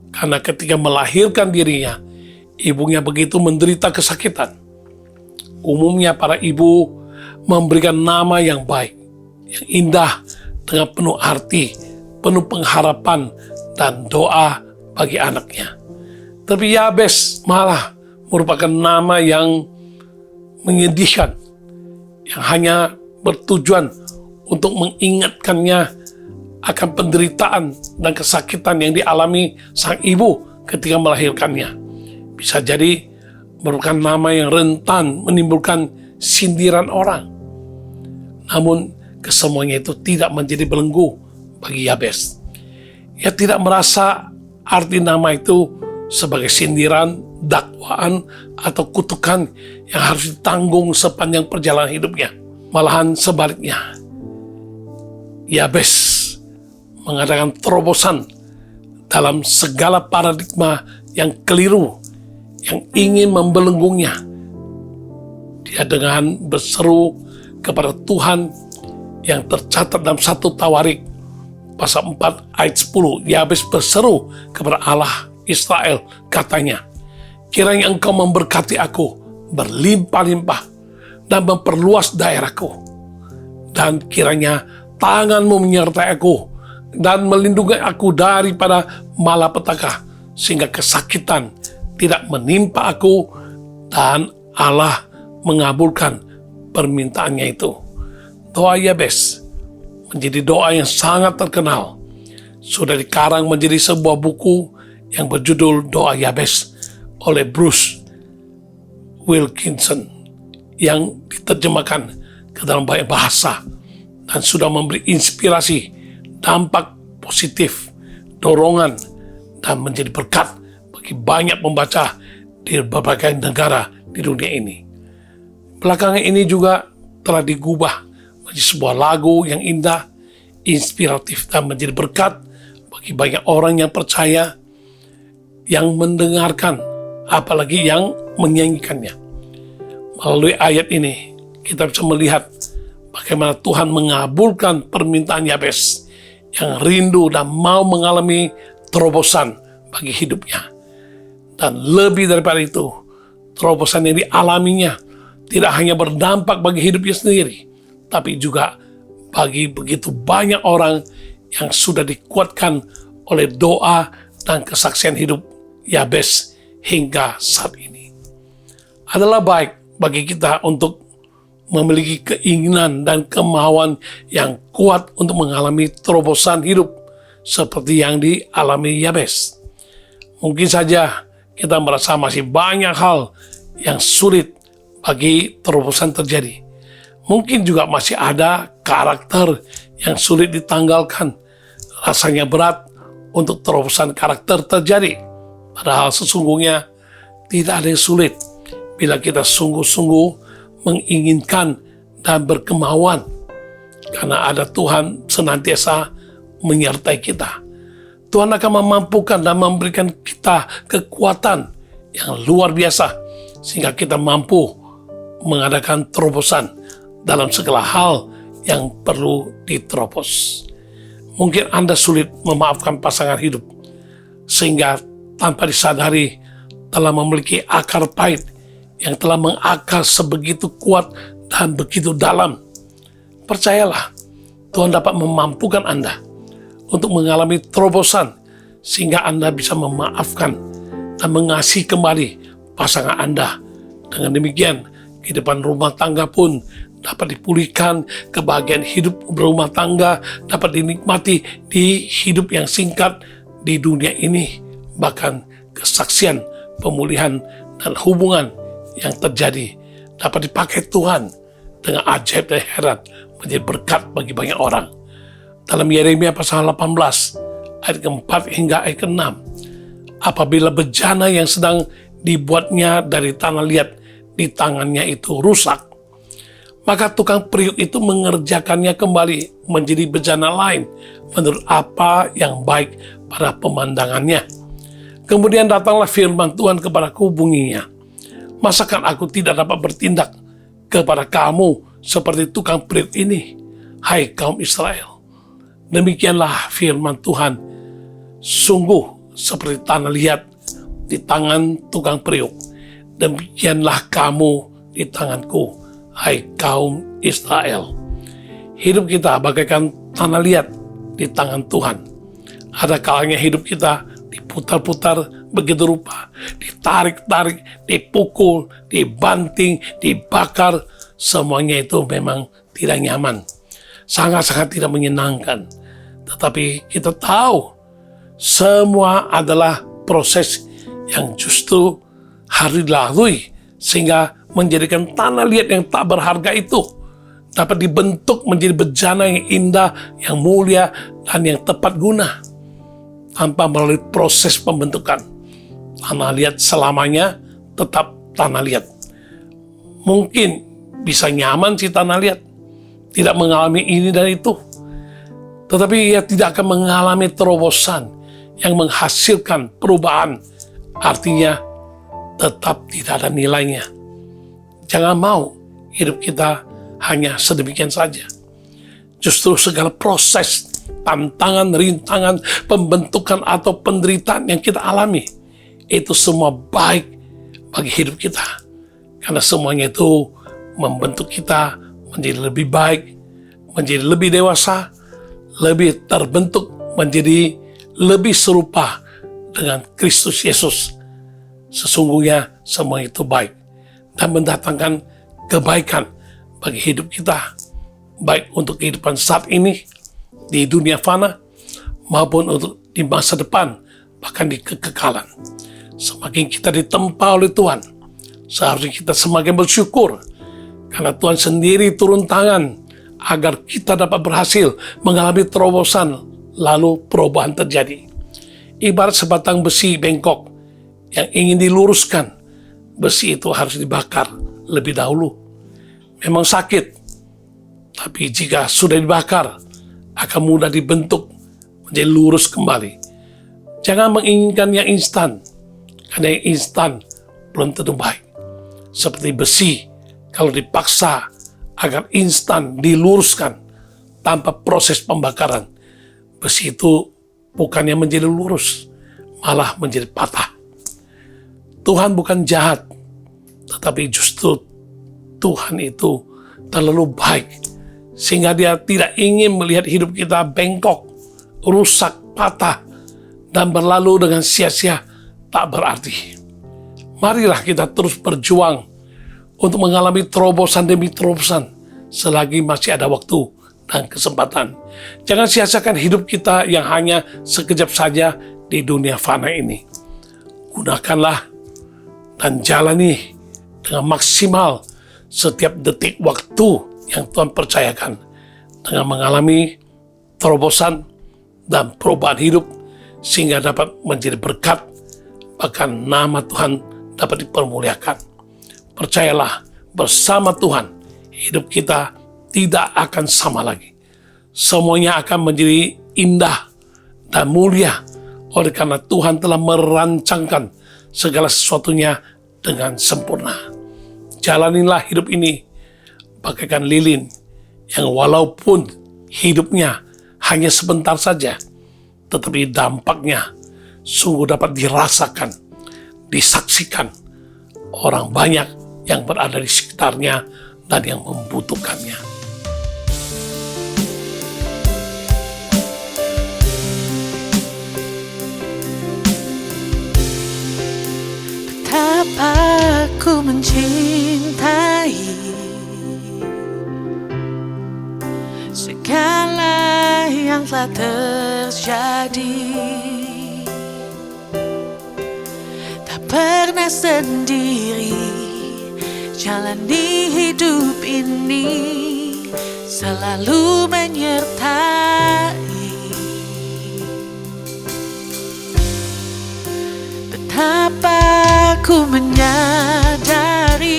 karena ketika melahirkan dirinya, ibunya begitu menderita kesakitan. Umumnya para ibu memberikan nama yang baik, yang indah, dengan penuh arti, penuh pengharapan, dan doa bagi anaknya. Tapi Yabes malah merupakan nama yang menyedihkan, yang hanya bertujuan untuk mengingatkannya akan penderitaan dan kesakitan yang dialami sang ibu ketika melahirkannya. Bisa jadi merupakan nama yang rentan menimbulkan sindiran orang. Namun kesemuanya itu tidak menjadi belenggu bagi Yabes. Ia tidak merasa arti nama itu sebagai sindiran, dakwaan, atau kutukan yang harus ditanggung sepanjang perjalanan hidupnya. Malahan sebaliknya, Yabes mengadakan terobosan dalam segala paradigma yang keliru yang ingin membelenggunya. Dia dengan berseru kepada Tuhan yang tercatat dalam 1 Tawarik pasal 4 ayat 10. Yabes berseru kepada Allah Israel, katanya, kiranya engkau memberkati aku berlimpah-limpah dan memperluas daerahku, dan kiranya tanganmu menyertai aku dan melindungi aku daripada malapetaka, sehingga kesakitan tidak menimpa aku. Dan Allah mengabulkan permintaannya itu. Doa Yabes menjadi doa yang sangat terkenal. Sudah dikarang menjadi sebuah buku yang berjudul Doa Yabes oleh Bruce Wilkinson, yang diterjemahkan ke dalam banyak bahasa dan sudah memberi inspirasi, dampak positif, dorongan, dan menjadi berkat bagi banyak pembaca di berbagai negara di dunia ini. Belakangan ini juga telah digubah menjadi sebuah lagu yang indah, inspiratif, dan menjadi berkat bagi banyak orang yang percaya, yang mendengarkan apalagi yang menyanyikannya. Melalui ayat ini, kita bisa melihat bagaimana Tuhan mengabulkan permintaan Yabes yang rindu dan mau mengalami terobosan bagi hidupnya. Dan lebih daripada itu, terobosan yang dialaminya tidak hanya berdampak bagi hidupnya sendiri, tapi juga bagi begitu banyak orang yang sudah dikuatkan oleh doa dan kesaksian hidup Yabes hingga saat ini. Adalah baik bagi kita untuk memiliki keinginan dan kemauan yang kuat untuk mengalami terobosan hidup seperti yang dialami Yabes. Mungkin saja kita merasa masih banyak hal yang sulit bagi terobosan terjadi. Mungkin juga masih ada karakter yang sulit ditanggalkan. Rasanya berat untuk terobosan karakter terjadi. Padahal sesungguhnya tidak ada yang sulit bila kita sungguh-sungguh menginginkan dan berkemauan. Karena ada Tuhan senantiasa menyertai kita. Tuhan akan memampukan dan memberikan kita kekuatan yang luar biasa sehingga kita mampu mengadakan terobosan dalam segala hal yang perlu diterobos. Mungkin Anda sulit memaafkan pasangan hidup sehingga tanpa disadari telah memiliki akar pahit yang telah mengakar sebegitu kuat dan begitu dalam. Percayalah, Tuhan dapat memampukan Anda untuk mengalami terobosan sehingga Anda bisa memaafkan dan mengasihi kembali pasangan Anda. Dengan demikian, kehidupan rumah tangga pun dapat dipulihkan, kebahagiaan hidup berumah tangga dapat dinikmati di hidup yang singkat di dunia ini. Bahkan kesaksian, pemulihan, dan hubungan yang terjadi dapat dipakai Tuhan dengan ajaib dan heran menjadi berkat bagi banyak orang. Dalam Yeremia pasal 18 ayat ke-4 hingga ayat ke-6, apabila bejana yang sedang dibuatnya dari tanah liat di tangannya itu rusak, maka tukang periuk itu mengerjakannya kembali menjadi bejana lain menurut apa yang baik pada pemandangannya. Kemudian datanglah firman Tuhan kepadaku bunyinya, masakan aku tidak dapat bertindak kepada kamu seperti tukang periuk ini, hai kaum Israel? Demikianlah firman Tuhan, sungguh seperti tanah liat di tangan tukang periuk, demikianlah kamu di tanganku, hai kaum Israel. Hidup kita bagaikan tanah liat di tangan Tuhan. Ada kalanya hidup kita diputar-putar begitu rupa, ditarik-tarik, dipukul, dibanting, dibakar. Semuanya itu memang tidak nyaman, sangat-sangat tidak menyenangkan. Tetapi kita tahu semua adalah proses yang justru harus dilalui sehingga menjadikan tanah liat yang tak berharga itu dapat dibentuk menjadi bejana yang indah, yang mulia, dan yang tepat guna. Tanpa melalui proses pembentukan, tanah liat selamanya tetap tanah liat. Mungkin bisa nyaman si tanah liat, tidak mengalami ini dan itu, tetapi ia tidak akan mengalami terobosan yang menghasilkan perubahan. Artinya tetap tidak ada nilainya. Jangan mau hidup kita hanya sedemikian saja. Justru segala proses, tantangan, rintangan, pembentukan atau penderitaan yang kita alami, itu semua baik bagi hidup kita. Karena semuanya itu membentuk kita menjadi lebih baik, menjadi lebih dewasa, lebih terbentuk menjadi lebih serupa dengan Kristus Yesus. Sesungguhnya semua itu baik dan mendatangkan kebaikan bagi hidup kita, baik untuk kehidupan saat ini di dunia fana maupun untuk di masa depan, bahkan di kekekalan. Semakin kita ditempa oleh Tuhan, seharusnya kita semakin bersyukur karena Tuhan sendiri turun tangan agar kita dapat berhasil mengalami terobosan, lalu perubahan terjadi. Ibarat sebatang besi bengkok yang ingin diluruskan, besi itu harus dibakar lebih dahulu. Memang sakit, tapi jika sudah dibakar, akan mudah dibentuk menjadi lurus kembali. Jangan menginginkan yang instan, karena yang instan belum tentu baik. Seperti besi, kalau dipaksa agar instan diluruskan tanpa proses pembakaran, besi itu bukannya menjadi lurus, malah menjadi patah. Tuhan bukan jahat, tetapi justru Tuhan itu terlalu baik, sehingga Dia tidak ingin melihat hidup kita bengkok, rusak, patah, dan berlalu dengan sia-sia tak berarti. Marilah kita terus berjuang untuk mengalami terobosan demi terobosan selagi masih ada waktu dan kesempatan. Jangan sia-siakan hidup kita yang hanya sekejap saja di dunia fana ini. Gunakanlah dan jalani dengan maksimal setiap detik waktu yang Tuhan percayakan dengan mengalami terobosan dan perubahan hidup sehingga dapat menjadi berkat, bahkan nama Tuhan dapat dipermuliakan. Percayalah, bersama Tuhan hidup kita tidak akan sama lagi. Semuanya akan menjadi indah dan mulia oleh karena Tuhan telah merancangkan segala sesuatunya dengan sempurna. Jalanilah hidup ini bagaikan lilin yang walaupun hidupnya hanya sebentar saja, tetapi dampaknya sungguh dapat dirasakan, disaksikan orang banyak yang berada di sekitarnya dan yang membutuhkannya. Betapa ku mencintai segala yang telah terjadi. Tak pernah sendiri jalani hidup ini, selalu menyertai. Betapa ku menyadari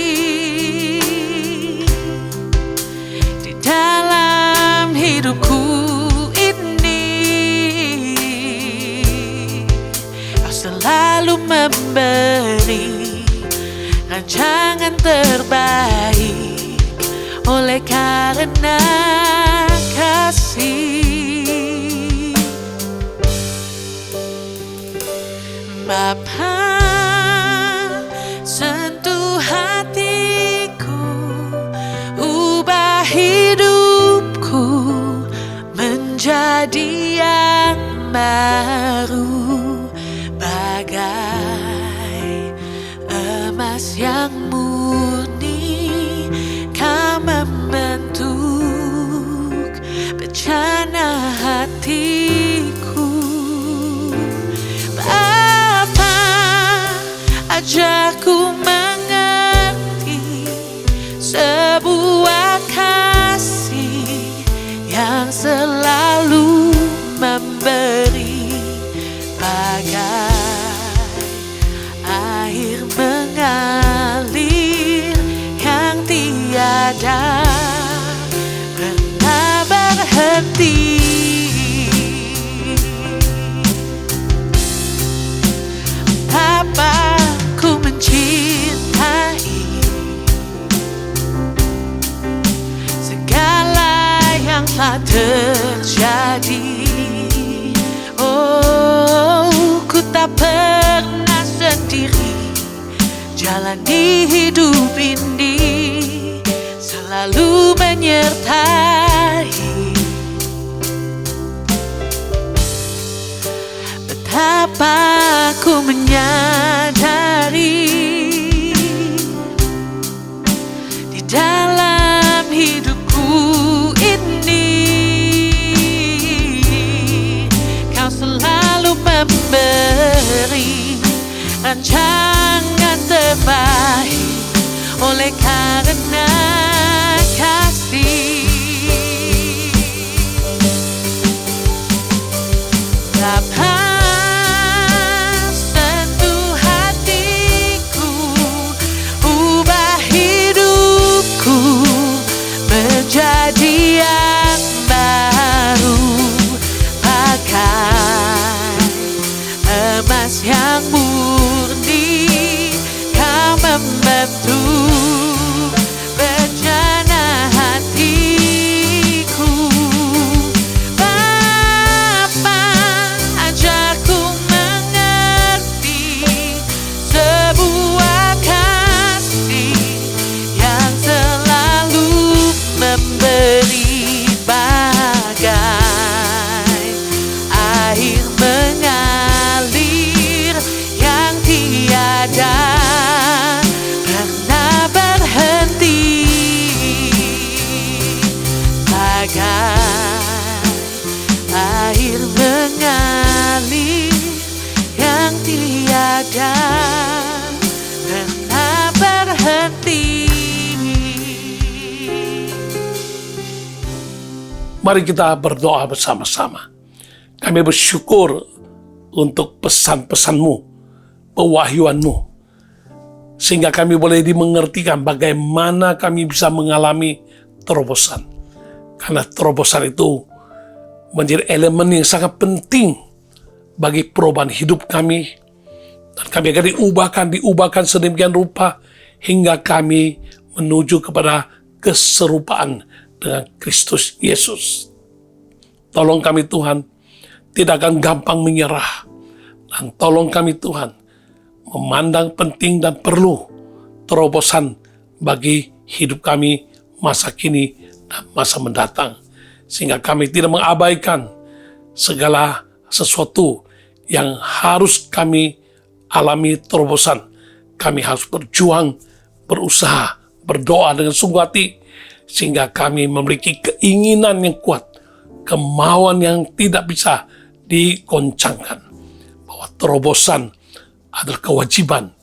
di dalam hidupku ini Kau selalu memberi rancangan terbaik oleh karena kasih. Bapa, sentuh hatiku, ubah hidupku menjadi yang baru, bagai emas yang murni. Kau membentuk bencana hatiku. Bapa, ajarku mengerti sebuah kasih yang selalu memberi, bagai air mengalir yang tiada pernah berhenti. Betapa ku mencintai segala yang telah terjadi. Oh, ku tak pernah sendiri jalani hidup ini, selalu menyertai. Betapa ku menyadari di dalam hidupku ini Kau selalu memberi rancangan terbaik oleh karena kasih. Bapa, sentuh hatiku, ubah hidupku menjadi yang baru, bagai emas yang murni. Kau Bejana hatiku, Bapa ajarku mengerti sebuah kasih yang selalu memberi bagai air mengalir yang tiada pernah berhenti, bagai air mengalir yang tiada pernah berhenti. Mari kita berdoa bersama-sama. Kami bersyukur untuk pesan-pesan-Mu, pewahyuan-Mu, sehingga kami boleh dimengertikan bagaimana kami bisa mengalami terobosan. Karena terobosan itu menjadi elemen yang sangat penting bagi perubahan hidup kami. Dan kami akan diubahkan sedemikian rupa hingga kami menuju kepada keserupaan dengan Kristus Yesus. Tolong kami Tuhan, tidak akan gampang menyerah. Dan tolong kami Tuhan, memandang penting dan perlu terobosan bagi hidup kami masa kini dan masa mendatang. Sehingga kami tidak mengabaikan segala sesuatu yang harus kami alami terobosan. Kami harus berjuang, berusaha, berdoa dengan sungguh hati, sehingga kami memiliki keinginan yang kuat, kemauan yang tidak bisa digoncangkan, bahwa terobosan adalah kewajiban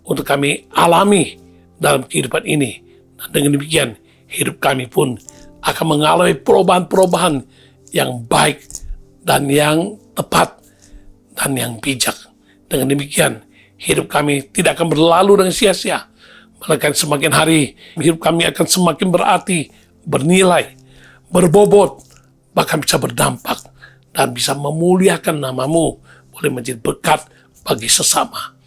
untuk kami alami dalam kehidupan ini. Dan dengan demikian, hidup kami pun akan mengalami perubahan-perubahan yang baik dan yang tepat dan yang bijak. Dengan demikian, hidup kami tidak akan berlalu dengan sia-sia, melainkan semakin hari hidup kami akan semakin berarti, bernilai, berbobot, bahkan bisa berdampak dan bisa memuliakan nama-Mu, boleh menjadi berkat bagi sesama.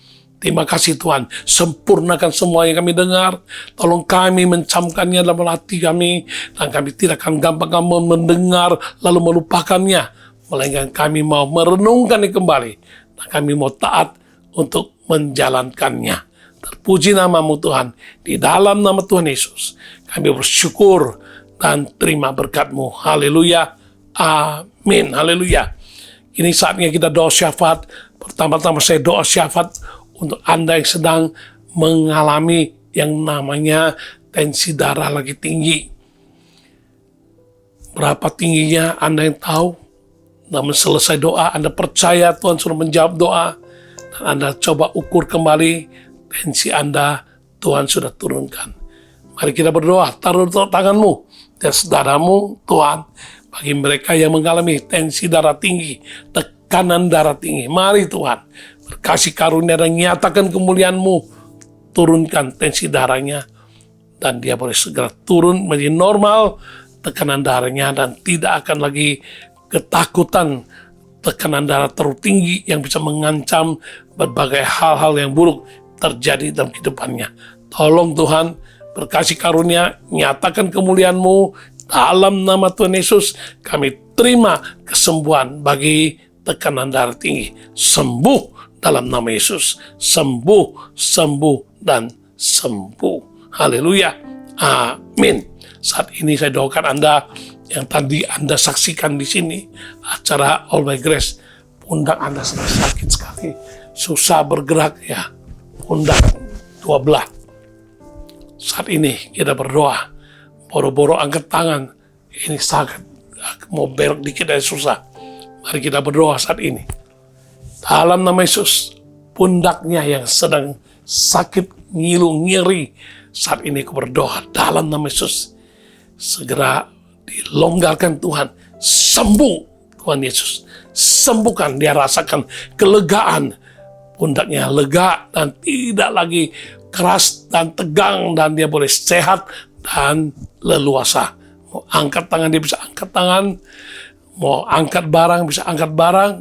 Terima kasih Tuhan, sempurnakan semua yang kami dengar. Tolong kami mencamkannya dalam hati kami, dan kami tidak akan gampang mendengar lalu melupakannya, melainkan kami mau merenungkannya kembali, dan kami mau taat untuk menjalankannya. Terpuji nama-Mu Tuhan, di dalam nama Tuhan Yesus kami bersyukur dan terima berkat-Mu. Haleluya, amin, haleluya. Ini saatnya kita doa syafaat. Pertama-tama saya doa syafaat untuk Anda yang sedang mengalami yang namanya tensi darah lagi tinggi. Berapa tingginya Anda yang tahu. Namun selesai doa, Anda percaya Tuhan sudah menjawab doa, dan Anda coba ukur kembali tensi Anda, Tuhan sudah turunkan. Mari kita berdoa, taruh tanganmu dan saudaramu, Tuhan, bagi mereka yang mengalami tensi darah tinggi, tekanan darah tinggi. Mari Tuhan, berkasih karunia dan nyatakan kemuliaan-Mu, turunkan tensi darahnya, dan dia boleh segera turun menjadi normal tekanan darahnya, dan tidak akan lagi ketakutan tekanan darah terlalu tinggi yang bisa mengancam berbagai hal-hal yang buruk terjadi dalam kehidupannya. Tolong Tuhan, berkasih karunia, nyatakan kemuliaan-Mu dalam nama Tuhan Yesus. Kami terima kesembuhan bagi tekanan darah tinggi. Sembuh dalam nama Yesus. Sembuh, sembuh, dan sembuh. Haleluya, amin. Saat ini saya doakan Anda yang tadi Anda saksikan di sini, acara All by Grace, pundak Anda sedang sakit sekali, susah bergerak ya, pundak dua belah. Saat ini kita berdoa, boro-boro angkat tangan, ini sakit, mau belok dikit aja susah. Mari kita berdoa saat ini. Dalam nama Yesus, pundaknya yang sedang sakit, ngilu, nyeri, saat ini aku berdoa dalam nama Yesus, segera dilonggarkan Tuhan, sembuh Tuhan Yesus, sembuhkan, dia rasakan kelegaan, pundaknya lega dan tidak lagi keras dan tegang, dan dia boleh sehat dan leluasa. Mau angkat tangan dia bisa angkat tangan, mau angkat barang bisa angkat barang,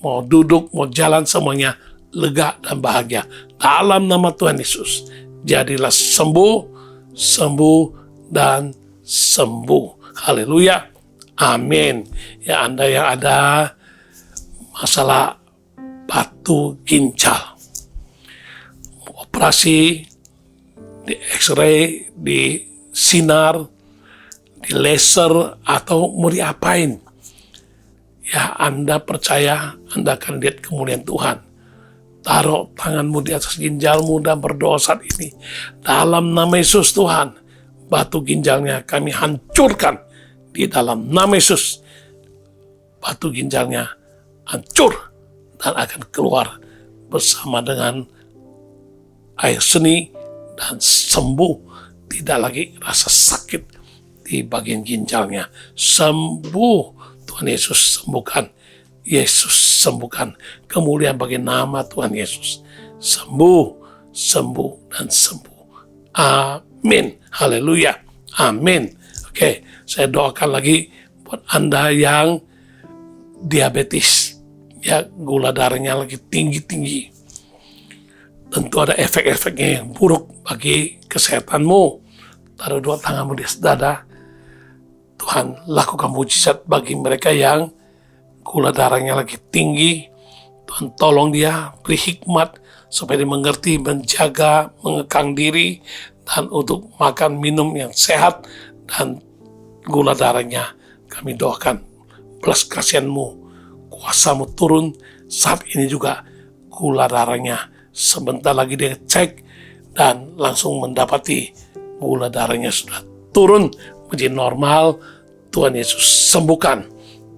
mau duduk, mau jalan, semuanya lega dan bahagia. Dalam nama Tuhan Yesus, jadilah sembuh, sembuh, dan sembuh. Haleluya. Amin. Ya, Anda yang ada masalah batu ginjal, operasi, di X-ray, di sinar, di laser, atau mau diapain, ya Anda percaya Anda akan lihat kemuliaan Tuhan. Taruh tanganmu di atas ginjalmu dan berdoa saat ini. Dalam nama Yesus Tuhan, batu ginjalnya kami hancurkan di dalam nama Yesus. Batu ginjalnya hancur dan akan keluar bersama dengan air seni dan sembuh. Tidak lagi rasa sakit di bagian ginjalnya. Sembuh. Tuhan Yesus sembuhkan. Yesus sembuhkan. Kemuliaan bagi nama Tuhan Yesus. Sembuh, sembuh, dan sembuh. Amin. Haleluya. Amin. Oke, saya doakan lagi buat Anda yang diabetes. Ya, gula darahnya lagi tinggi-tinggi. Tentu ada efek-efeknya yang buruk bagi kesehatanmu. Taruh dua tanganmu di atas dada. Tuhan lakukan mujizat bagi mereka yang gula darahnya lagi tinggi. Tuhan tolong dia, beri hikmat supaya dia mengerti, menjaga, mengekang diri, dan untuk makan minum yang sehat, dan gula darahnya kami doakan belas kasihanmu, kuasamu turun saat ini juga. Gula darahnya sebentar lagi dia cek dan langsung mendapati gula darahnya sudah turun menjadi normal. Tuhan Yesus sembuhkan.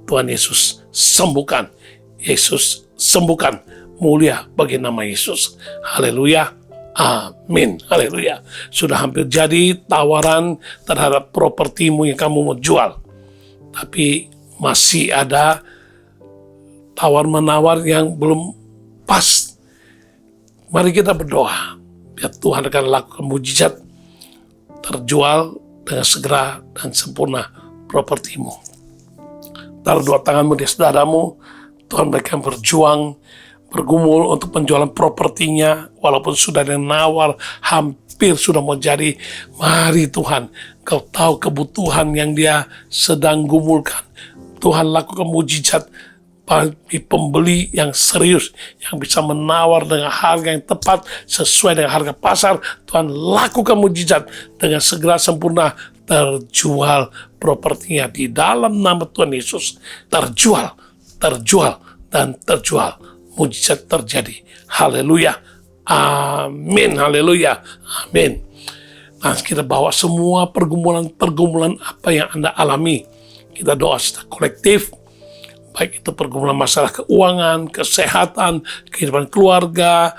Tuhan Yesus sembuhkan. Yesus sembuhkan. Mulia bagi nama Yesus. Haleluya. Amin. Haleluya. Sudah hampir jadi tawaran terhadap propertimu yang kamu mau jual. Tapi masih ada tawar-menawar yang belum pas. Mari kita berdoa. Biar Tuhan akan lakukan mujizat. Terjual dengan segera dan sempurna propertimu. Taruh dua tanganmu di saudaramu. Tuhan mereka berjuang, bergumul untuk penjualan propertinya, walaupun sudah ada yang nawar, hampir sudah mau jadi. Mari Tuhan, Kau tahu kebutuhan yang dia sedang gumulkan. Tuhan lakukan mujizat bagi pembeli yang serius, yang bisa menawar dengan harga yang tepat sesuai dengan harga pasar. Tuhan lakukan mujizat dengan segera sempurna. Terjual propertinya di dalam nama Tuhan Yesus. Terjual, dan terjual. Mujizat terjadi. Haleluya. Amin. Haleluya. Amin. Nah, kita bawa semua pergumulan apa yang Anda alami. Kita doa secara kolektif. Baik itu pergumulan masalah keuangan, kesehatan, kehidupan keluarga,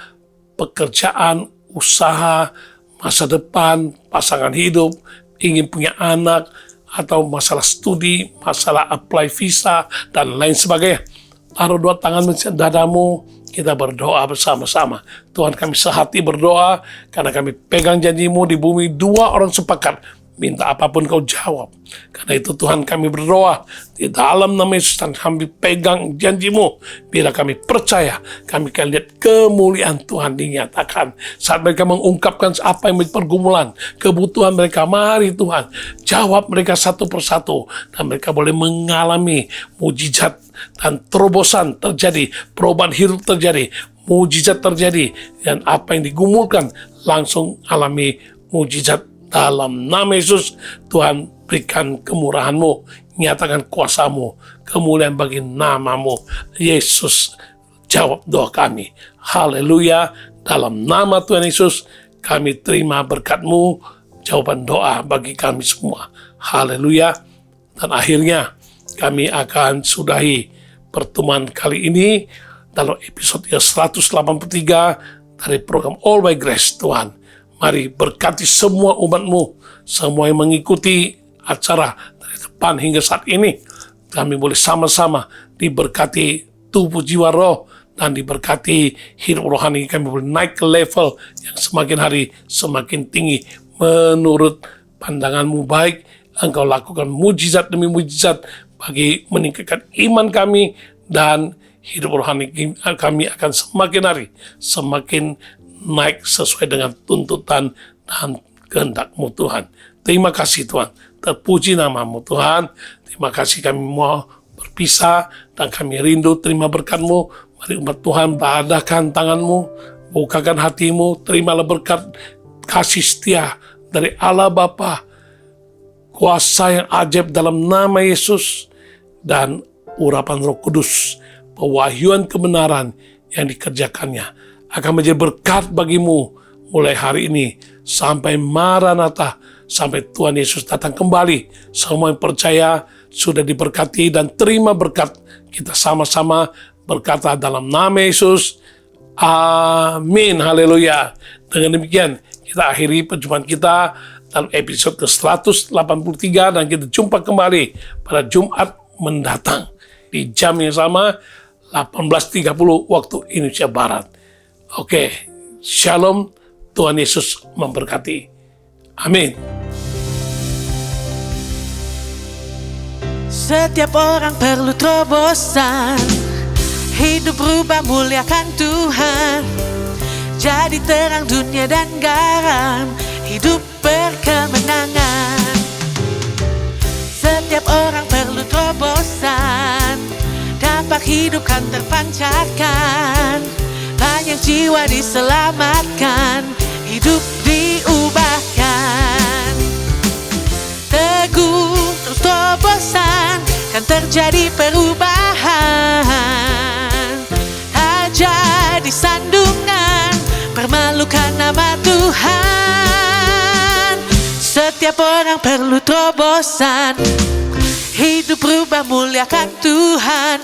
pekerjaan, usaha, masa depan, pasangan hidup, ingin punya anak, atau masalah studi, masalah apply visa, dan lain sebagainya. Taruh dua tangan di dadamu, kita berdoa bersama-sama. Tuhan, kami sehati berdoa, karena kami pegang janjimu di bumi, dua orang sepakat. Minta apapun kau jawab. Karena itu Tuhan kami berdoa di dalam nama Yesus, dan kami pegang janjimu. Bila kami percaya, kami akan lihat kemuliaan Tuhan dinyatakan. Saat mereka mengungkapkan apa yang menjadi pergumulan, kebutuhan mereka, mari Tuhan, jawab mereka satu persatu. Dan mereka boleh mengalami mujizat dan terobosan terjadi, perubahan hidup terjadi, mujizat terjadi. Dan apa yang digumulkan langsung alami mujizat. Dalam nama Yesus, Tuhan berikan kemurahan-Mu, nyatakan kuasa-Mu, kemuliaan bagi nama-Mu. Yesus, jawab doa kami. Haleluya. Dalam nama Tuhan Yesus, kami terima berkat-Mu, jawaban doa bagi kami semua. Haleluya. Dan akhirnya, kami akan sudahi pertemuan kali ini dalam episode 183 dari program All by Grace. Tuhan, mari berkati semua umat-Mu, semua yang mengikuti acara dari depan hingga saat ini. Kami boleh sama-sama diberkati tubuh, jiwa, roh, dan diberkati hidup rohani. Kami boleh naik ke level yang semakin hari semakin tinggi. Menurut pandangan-Mu baik, Engkau lakukan mujizat demi mujizat bagi meningkatkan iman kami, dan hidup rohani kami akan semakin hari semakin naik sesuai dengan tuntutan dan kehendak-Mu Tuhan. Terima kasih Tuhan. Terpuji nama-Mu Tuhan. Terima kasih kami mau berpisah dan kami rindu terima berkat-Mu. Mari umat Tuhan badahkan tangan-Mu, bukakan hati-Mu, terimalah berkat kasih setia dari Allah Bapa, kuasa yang ajaib dalam nama Yesus, dan urapan Roh Kudus, pewahyuan kebenaran yang dikerjakannya akan menjadi berkat bagimu mulai hari ini sampai Maranatha, sampai Tuhan Yesus datang kembali. Semua yang percaya sudah diberkati dan terima berkat. Kita sama-sama berkata dalam nama Yesus, amin, haleluya. Dengan demikian kita akhiri perjumpaan kita dalam episode ke-183 dan kita jumpa kembali pada Jumat mendatang di jam yang sama 18.30 waktu Indonesia Barat. Oke, shalom, Tuhan Yesus memberkati. Amin. Setiap orang perlu terobosan, hidup berubah muliakan Tuhan, jadi terang dunia dan garam, hidup berkemenangan. Setiap orang perlu terobosan, dampak hidup kan terpancarkan, banyak jiwa diselamatkan, hidup diubahkan. Teguh terus terobosan, kan terjadi perubahan. Tak jadi sandungan, permalukan nama Tuhan. Setiap orang perlu terobosan, hidup berubah muliakan Tuhan,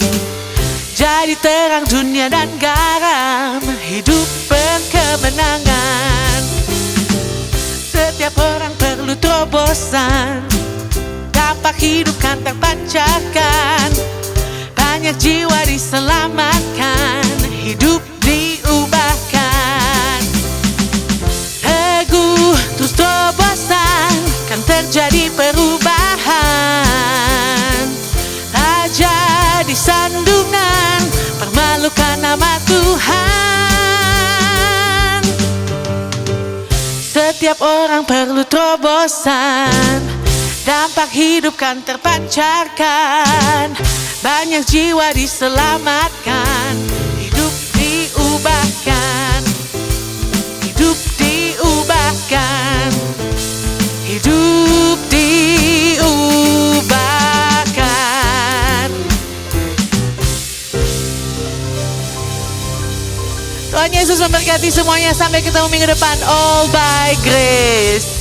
jadi terang dunia dan garam, hidup berkemenangan. Setiap orang perlu terobosan, dampak hidup kan terpancarkan, banyak jiwa diselamatkan, hidup diubahkan. Teguh terus terobosan, kan terjadi perubahan. Tak jadi sandungan, permalukan nama Tuhan. Setiap orang perlu terobosan, dampak hidup kan terpancarkan, banyak jiwa diselamatkan, hidup diubahkan, hidup diubahkan, hidup diubahkan. Tuhan Yesus memberkati semuanya. Sampai ketemu minggu depan. All by grace.